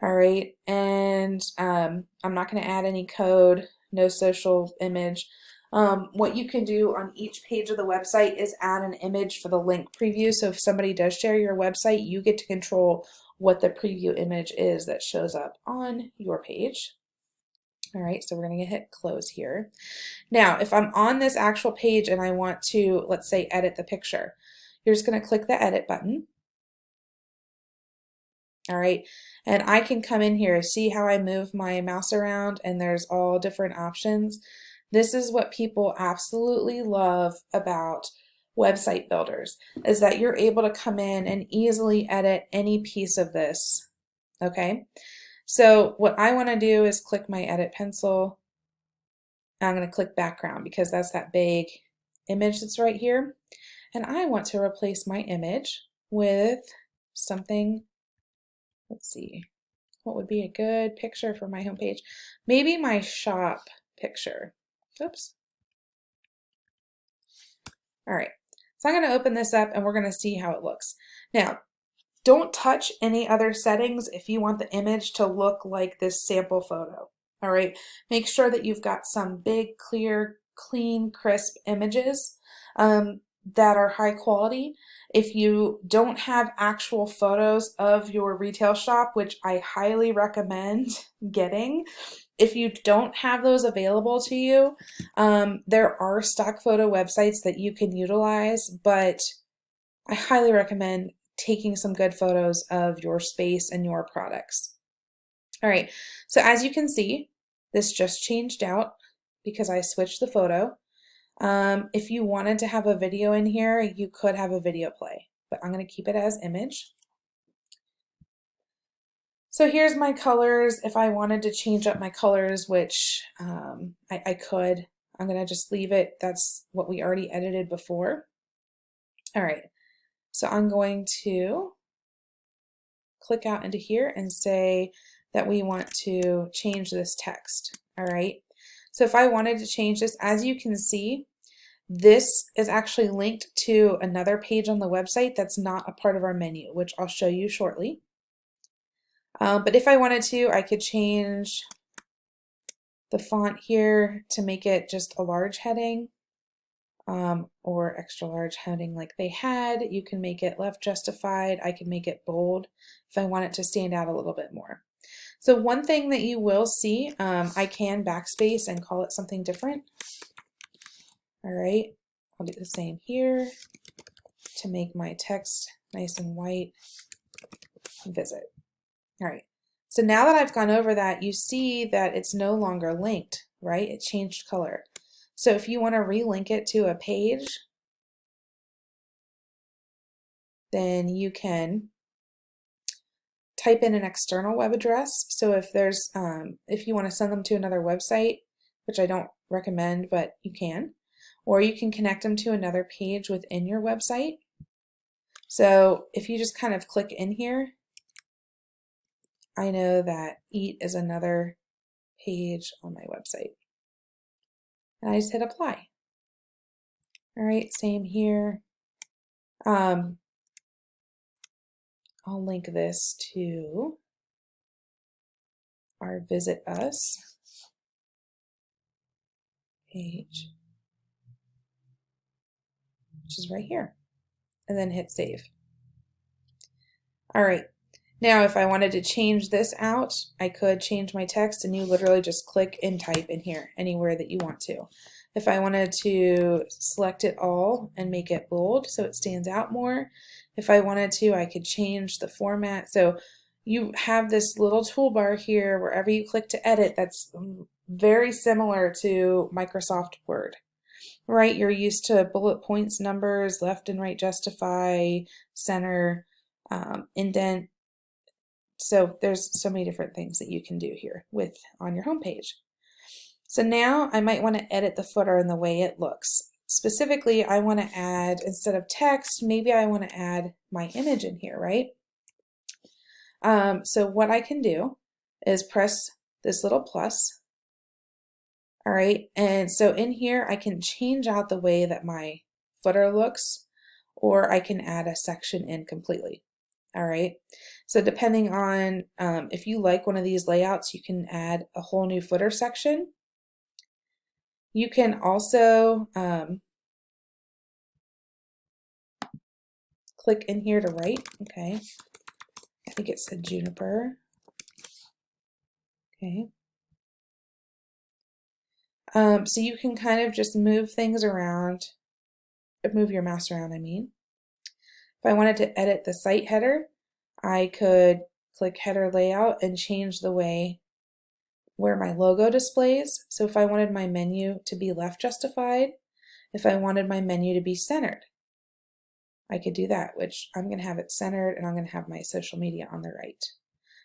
All right, and I'm not going to add any code, no social image. What you can do on each page of the website is add an image for the link preview. So if somebody does share your website, you get to control what the preview image is that shows up on your page. All right, so we're going to hit close here. Now, if I'm on this actual page and I want to, let's say, edit the picture, you're just going to click the edit button. All right, and I can come in here, see how I move my mouse around, and there's all different options. This is what people absolutely love about website builders, is that you're able to come in and easily edit any piece of this. Okay, so what I want to do is click my edit pencil. I'm going to click background because that's that big image that's right here. And I want to replace my image with something, let's see, what would be a good picture for my homepage? Maybe my shop picture. Oops. All right, so I'm going to open this up and we're going to see how it looks. Now, don't touch any other settings if you want the image to look like this sample photo. All right, make sure that you've got some big, clear, clean, crisp images that are high quality. If you don't have actual photos of your retail shop, which I highly recommend getting, if you don't have those available to you, there are stock photo websites that you can utilize, but I highly recommend taking some good photos of your space and your products. All right, so as you can see, this just changed out because I switched the photo. If you wanted to have a video in here, you could have a video play, but I'm going to keep it as image. So here's my colors. If I wanted to change up my colors, which I could, I'm going to just leave it. That's what we already edited before. All right, so I'm going to click out into here and say that we want to change this text. All right, so if I wanted to change this, as you can see, this is actually linked to another page on the website that's not a part of our menu, which I'll show you shortly. But if I wanted to, I could change the font here to make it just a large heading or extra large heading like they had. You can make it left justified. I can make it bold if I want it to stand out a little bit more. So one thing that you will see, I can backspace and call it something different. All right, I'll do the same here to make my text nice and white. Visit. All right, so now that I've gone over that, you see that it's no longer linked, right? It changed color. So if you want to relink it to a page, then you can type in an external web address. So if there's, if you want to send them to another website, which I don't recommend, but you can, or you can connect them to another page within your website. So if you just kind of click in here, I know that Eat is another page on my website. And I just hit apply. All right, same here. I'll link this to our Visit Us page, which is right here, and then hit save. All right, now if I wanted to change this out, I could change my text and you literally just click and type in here anywhere that you want to. If I wanted to select it all and make it bold so it stands out more, if I wanted to, I could change the format. So you have this little toolbar here wherever you click to edit that's very similar to Microsoft Word, right? You're used to bullet points, numbers, left and right justify, center, indent. So there's so many different things that you can do here with on your homepage. So now I might want to edit the footer and the way it looks. Specifically, I want to add, instead of text, maybe I want to add my image in here, right? So what I can do is press this little plus. All right, and so in here I can change out the way that my footer looks, or I can add a section in completely. All right, so depending on if you like one of these layouts, you can add a whole new footer section. You can also click in here to write. Okay, I think it said Juniper. Okay. So you can kind of just move things around, move your mouse around, I mean. If I wanted to edit the site header, I could click header layout and change the way where my logo displays. So if I wanted my menu to be left justified, if I wanted my menu to be centered, I could do that, which I'm going to have it centered and I'm going to have my social media on the right.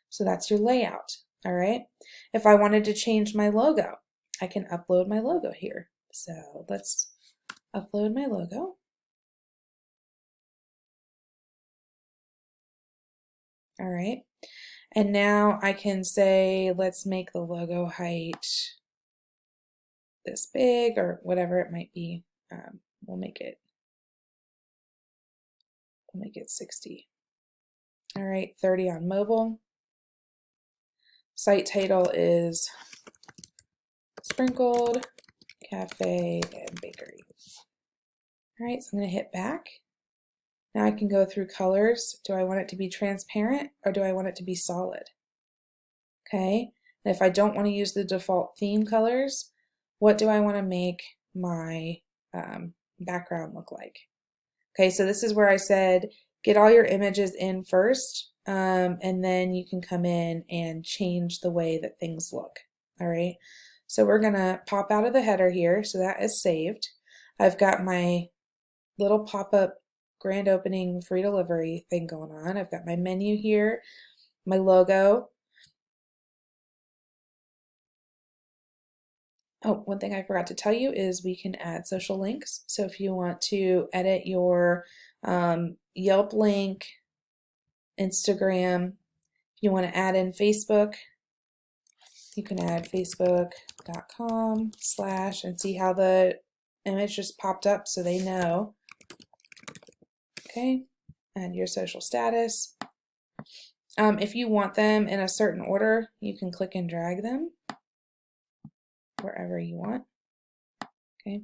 So that's your layout, all right? If I wanted to change my logo, I can upload my logo here. So let's upload my logo. All right, and now I can say, let's make the logo height this big or whatever it might be. We'll make it 60. All right, 30 on mobile. Site title is Sprinkled Cafe and Bakery. All right, so I'm going to hit back. Now I can go through colors. Do I want it to be transparent or do I want it to be solid? Okay, and if I don't want to use the default theme colors, what do I want to make my background look like? Okay, so this is where I said get all your images in first, and then you can come in and change the way that things look. All right, so we're gonna pop out of the header here, so that is saved. I've got my little pop-up grand opening free delivery thing going on. I've got my menu here, my logo. Oh, one thing I forgot to tell you is we can add social links. So if you want to edit your Yelp link, Instagram, if you want to add in Facebook, you can add facebook.com/ and see how the image just popped up so they know. Okay, and your social status. If you want them in a certain order, you can click and drag them wherever you want. Okay.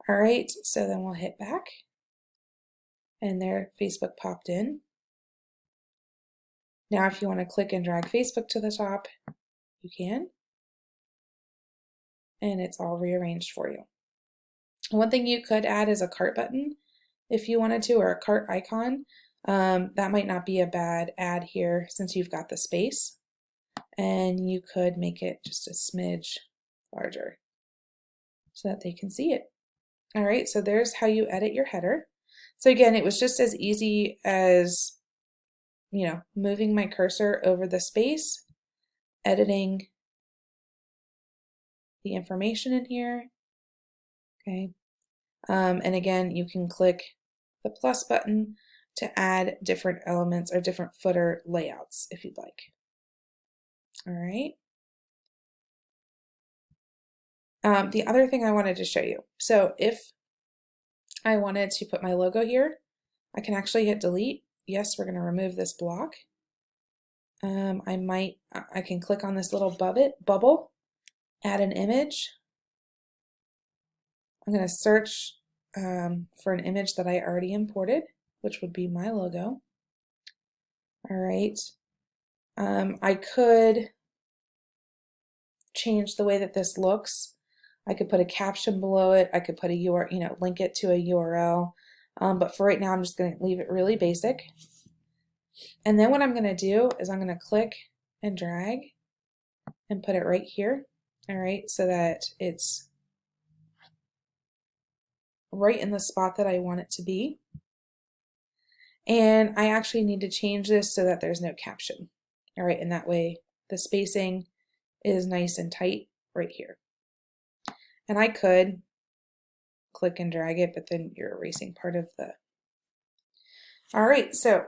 All right, so then we'll hit back. And there, Facebook popped in. Now if you want to click and drag Facebook to the top, you can. And it's all rearranged for you. One thing you could add is a cart button if you wanted to, or a cart icon. That might not be a bad add here since you've got the space. And you could make it just a smidge larger so that they can see it. All right, so there's how you edit your header. So again, it was just as easy as, moving my cursor over the space, editing the information in here. Okay, and again, you can click the plus button to add different elements or different footer layouts if you'd like. All right. The other thing I wanted to show you. So if I wanted to put my logo here, I can actually hit delete. Yes, we're going to remove this block. I can click on this little bubble, add an image. I'm going to search for an image that I already imported, which would be my logo. All right. I could change the way that this looks. I could put a caption below it. I could put a URL, link it to a URL. But for right now, I'm just going to leave it really basic. And then what I'm going to do is I'm going to click and drag and put it right here. All right, so that it's right in the spot that I want it to be. And I actually need to change this so that there's no caption. All right, and that way the spacing is nice and tight right here. And I could click and drag it, but then you're erasing part of the... All right, so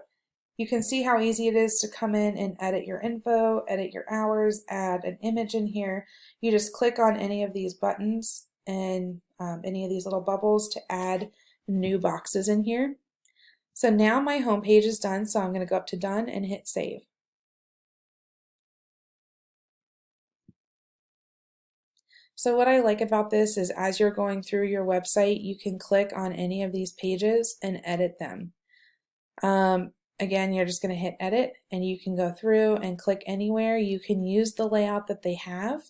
you can see how easy it is to come in and edit your info, edit your hours, add an image in here. You just click on any of these buttons and any of these little bubbles to add new boxes in here. So now my home page is done, so I'm going to go up to done and hit save. So what I like about this is as you're going through your website, you can click on any of these pages and edit them. Again, you're just going to hit edit and you can go through and click anywhere. You can use the layout that they have.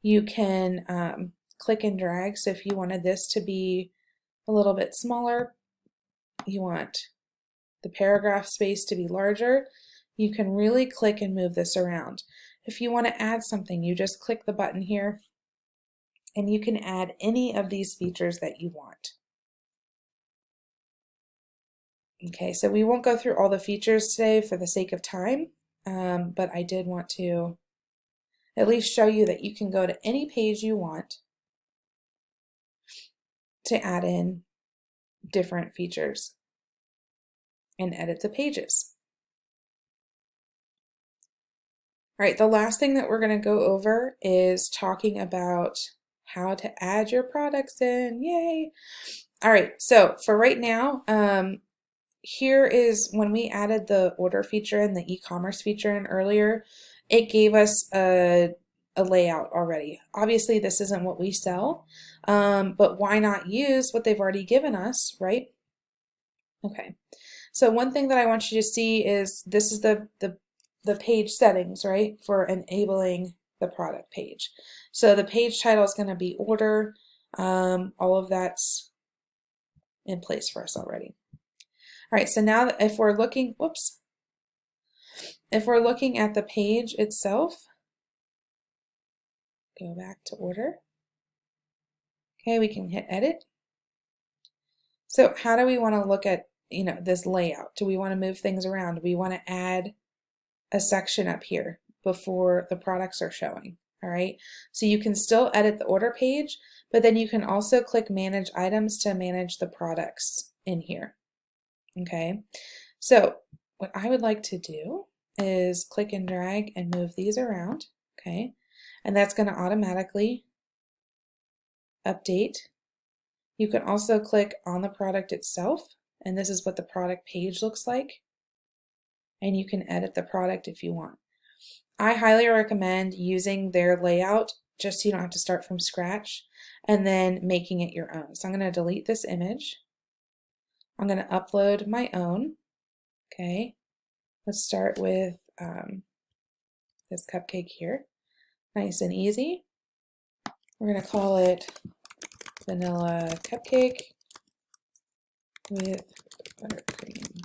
You can click and drag. So if you wanted this to be a little bit smaller, you want the paragraph space to be larger, you can really click and move this around. If you want to add something, you just click the button here and you can add any of these features that you want. Okay, so we won't go through all the features today for the sake of time, but I did want to at least show you that you can go to any page you want to add in different features and edit the pages. All right, the last thing that we're going to go over is talking about how to add your products in. Yay! All right, so for right now, here is when we added the order feature and the e-commerce feature in earlier, it gave us a layout already. Obviously, this isn't what we sell, but why not use what they've already given us, right? Okay, so one thing that I want you to see is this is the page settings, right, for enabling the product page. So the page title is going to be order. All of that's in place for us already. All right, so now if we're looking, whoops, if we're looking at the page itself, go back to order. Okay, we can hit edit. So how do we want to look at, this layout? Do we want to move things around? Do we want to add a section up here before the products are showing? All right, so you can still edit the order page, but then you can also click manage items to manage the products in here. Okay, so what I would like to do is click and drag and move these around. Okay, and that's going to automatically update. You can also click on the product itself, and this is what the product page looks like, and you can edit the product if you want. I highly recommend using their layout just so you don't have to start from scratch and then making it your own. So I'm going to delete this image. I'm going to upload my own. Okay, let's start with this cupcake here. Nice and easy. We're going to call it vanilla cupcake with buttercream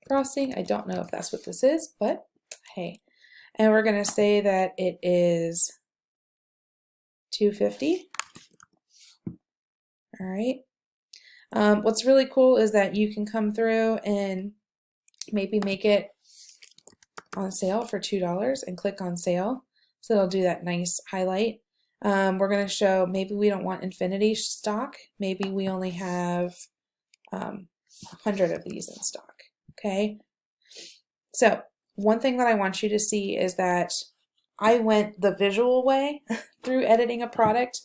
frosting. I don't know if that's what this is, but hey. And we're going to say that it is $2.50. All right. What's really cool is that you can come through and maybe make it on sale for $2 and click on sale. So it'll do that nice highlight. We're going to show maybe we don't want infinity stock. Maybe we only have 100 of these in stock. Okay. So one thing that I want you to see is that I went the visual way through editing a product,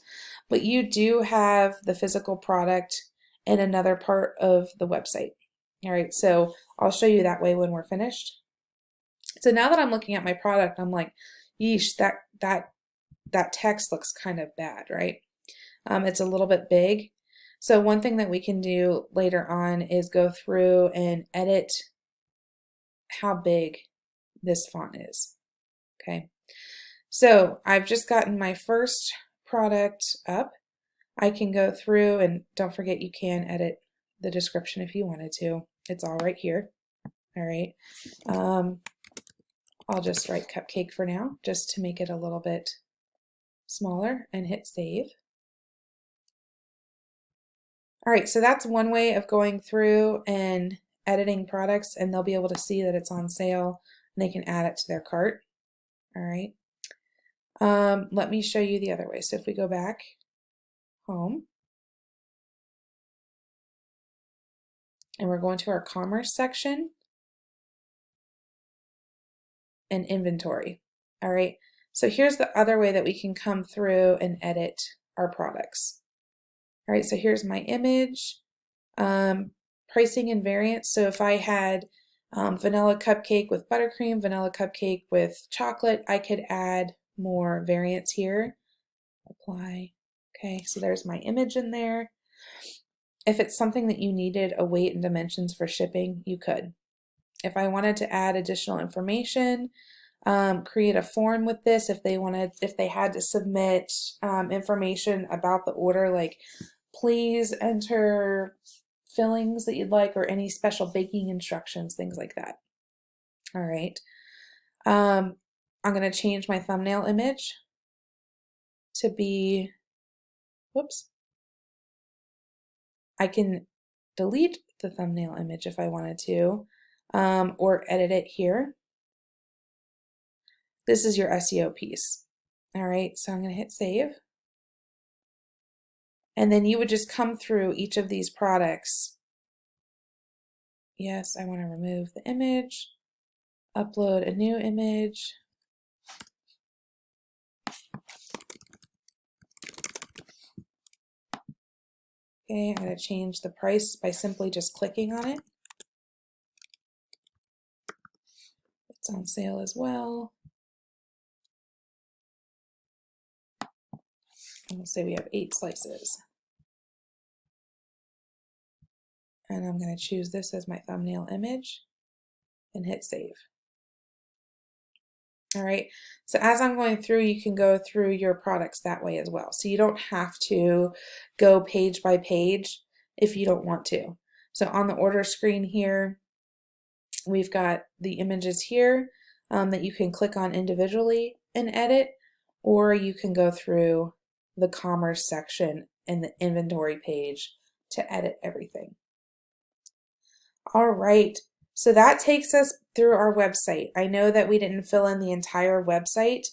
but you do have the physical product in another part of the website. All right, so I'll show you that way when we're finished. So now that I'm looking at my product, I'm like, yeesh, that text looks kind of bad, right? It's a little bit big. So one thing that we can do later on is go through and edit how big this font is. Okay, so I've just gotten my first product up. I can go through, and don't forget you can edit the description if you wanted to. It's all right here. All right. I'll just write cupcake for now, just to make it a little bit smaller, and hit save. All right, so that's one way of going through and editing products, and they'll be able to see that it's on sale and they can add it to their cart. All right. Let me show you the other way. So if we go back home and we're going to our commerce section and inventory. All right. So here's the other way that we can come through and edit our products. All right. So here's my image, pricing and variants. So if I had vanilla cupcake with buttercream, vanilla cupcake with chocolate, I could add more variants here. Apply. Okay, so there's my image in there. If it's something that you needed a weight and dimensions for shipping, you could. If I wanted to add additional information, create a form with this, if they had to submit information about the order, like please enter fillings that you'd like or any special baking instructions, things like that. All right. I'm going to change my thumbnail image to be, whoops, I can delete the thumbnail image if I wanted to, or edit it here. This is your SEO piece. All right, so I'm going to hit save. And then you would just come through each of these products. Yes, I want to remove the image, upload a new image. Okay, I'm going to change the price by simply just clicking on it. It's on sale as well. And we'll say we have 8 slices. And I'm going to choose this as my thumbnail image and hit save. All right, so as I'm going through, you can go through your products that way as well. So you don't have to go page by page if you don't want to. So on the order screen here, we've got the images here that you can click on individually and edit, or you can go through the commerce section and the inventory page to edit everything. All right, so that takes us through our website. I know that we didn't fill in the entire website,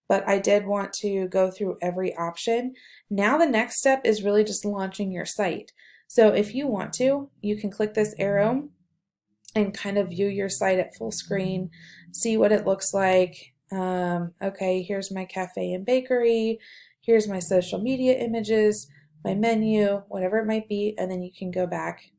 but I did want to go through every option. Now the next step is really just launching your site. So if you want to, you can click this arrow and kind of view your site at full screen, see what it looks like. Okay, here's my cafe and bakery, here's my social media images, my menu, whatever it might be, and then you can go back.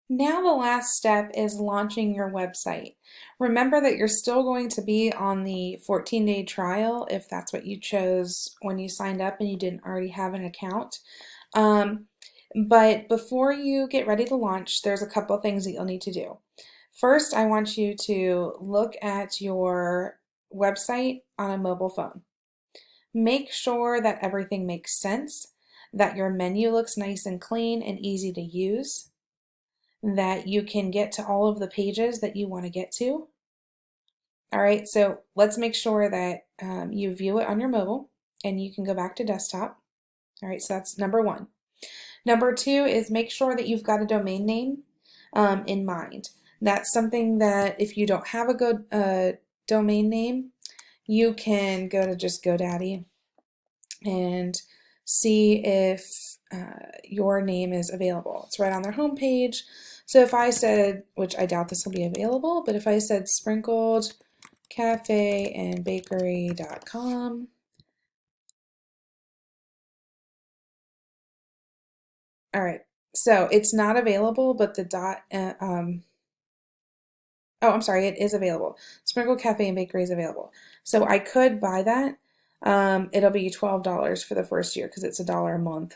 Now the last step is launching your website. Remember that you're still going to be on the 14-day trial if that's what you chose when you signed up and you didn't already have an account. But before you get ready to launch, there's a couple of things that you'll need to do. First, I want you to look at your website on a mobile phone. Make sure that everything makes sense, that your menu looks nice and clean and easy to use, that you can get to all of the pages that you want to get to. All right, so let's make sure that you view it on your mobile and you can go back to desktop. All right, so that's number 1. Number 2 is make sure that you've got a domain name in mind. That's something that if you don't have a good domain name, you can go to just GoDaddy and see if your name is available. It's right on their homepage. So if I said, which I doubt this will be available, but if I said sprinkled cafe and bakery.com, all right, so it's not available, but the oh, I'm sorry, it is available. Sprinkle Cafe and Bakery is available. So I could buy that. It'll be $12 for the first year because it's $1 a month.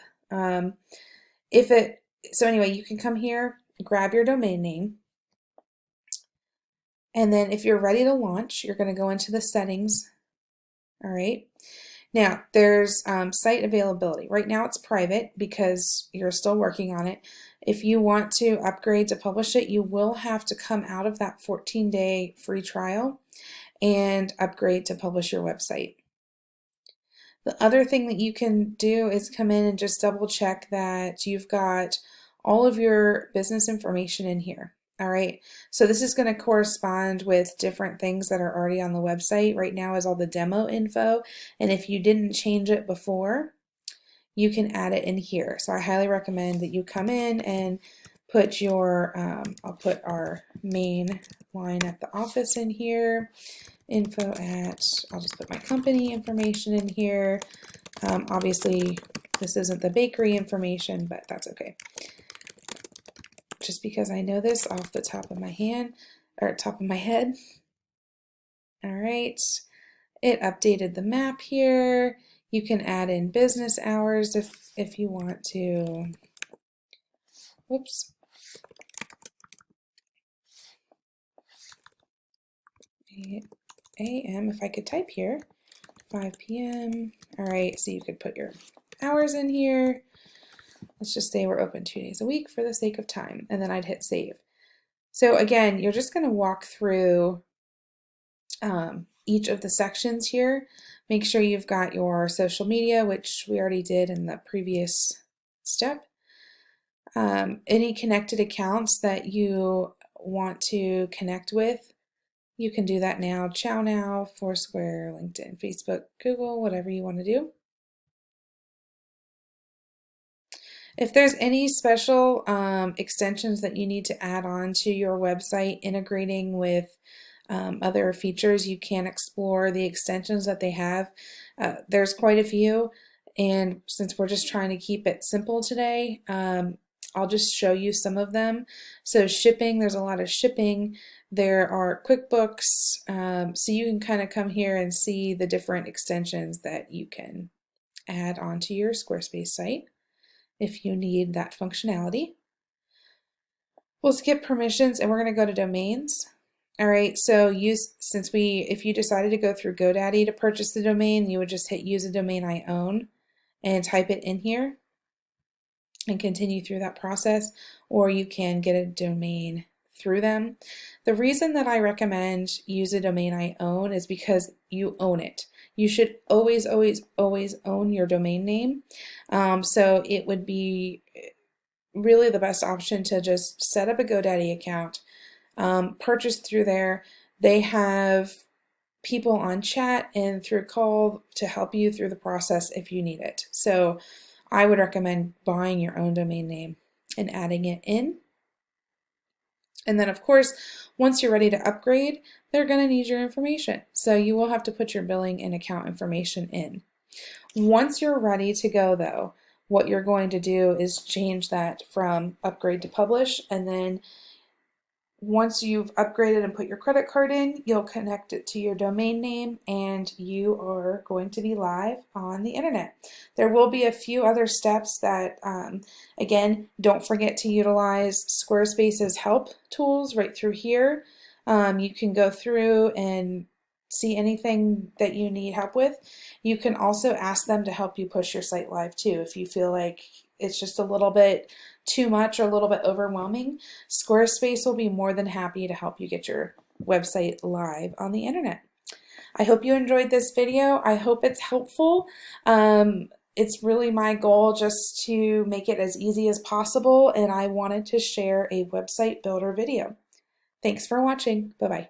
So anyway, you can come here, grab your domain name, and then if you're ready to launch, you're going to go into the settings. All right. Now there's site availability. Right now it's private because you're still working on it. If you want to upgrade to publish it, you will have to come out of that 14-day free trial and upgrade to publish your website. The other thing that you can do is come in and just double check that you've got all of your business information in here. All right, so this is going to correspond with different things that are already on the website. Right now is all the demo info, and if you didn't change it before, you can add it in here. So I highly recommend that you come in and put your, I'll put our main line at the office in here, info at, I'll just put my company information in here. Obviously, this isn't the bakery information, but that's okay. Just because I know this off the top of my hand, or top of my head. All right, it updated the map here. You can add in business hours if you want to. Whoops. 8 a.m. if I could type here. 5 p.m. All right, so you could put your hours in here. Let's just say we're open 2 days a week for the sake of time, and then I'd hit save. So again, you're just going to walk through each of the sections here. Make sure you've got your social media, which we already did in the previous step. Any connected accounts that you want to connect with, you can do that now. Chow Now, Foursquare, LinkedIn, Facebook, Google, whatever you want to do. If there's any special extensions that you need to add on to your website integrating with other features, you can explore the extensions that they have. There's quite a few, and since we're just trying to keep it simple today, I'll just show you some of them. So shipping, there's a lot of shipping. There are QuickBooks, so you can kind of come here and see the different extensions that you can add onto your Squarespace site if you need that functionality. We'll skip permissions and we're going to go to domains. All right, so if you decided to go through GoDaddy to purchase the domain, you would just hit use a domain I own and type it in here and continue through that process, or you can get a domain through them. The reason that I recommend use a domain I own is because you own it. You should always, always, always own your domain name. So it would be really the best option to just set up a GoDaddy account, purchase through there. They have people on chat and through call to help you through the process if you need it. So I would recommend buying your own domain name and adding it in. And then of course, once you're ready to upgrade, they're going to need your information. So you will have to put your billing and account information in. Once you're ready to go though, what you're going to do is change that from upgrade to publish, and then once you've upgraded and put your credit card in, you'll connect it to your domain name and you are going to be live on the internet. There will be a few other steps that, again, don't forget to utilize Squarespace's help tools right through here. You can go through and see anything that you need help with. You can also ask them to help you push your site live too if you feel like it's just a little bit too much or a little bit overwhelming. Squarespace will be more than happy to help you get your website live on the internet. I hope you enjoyed this video. I hope it's helpful. It's really my goal just to make it as easy as possible, and I wanted to share a website builder video. Thanks for watching. Bye-bye.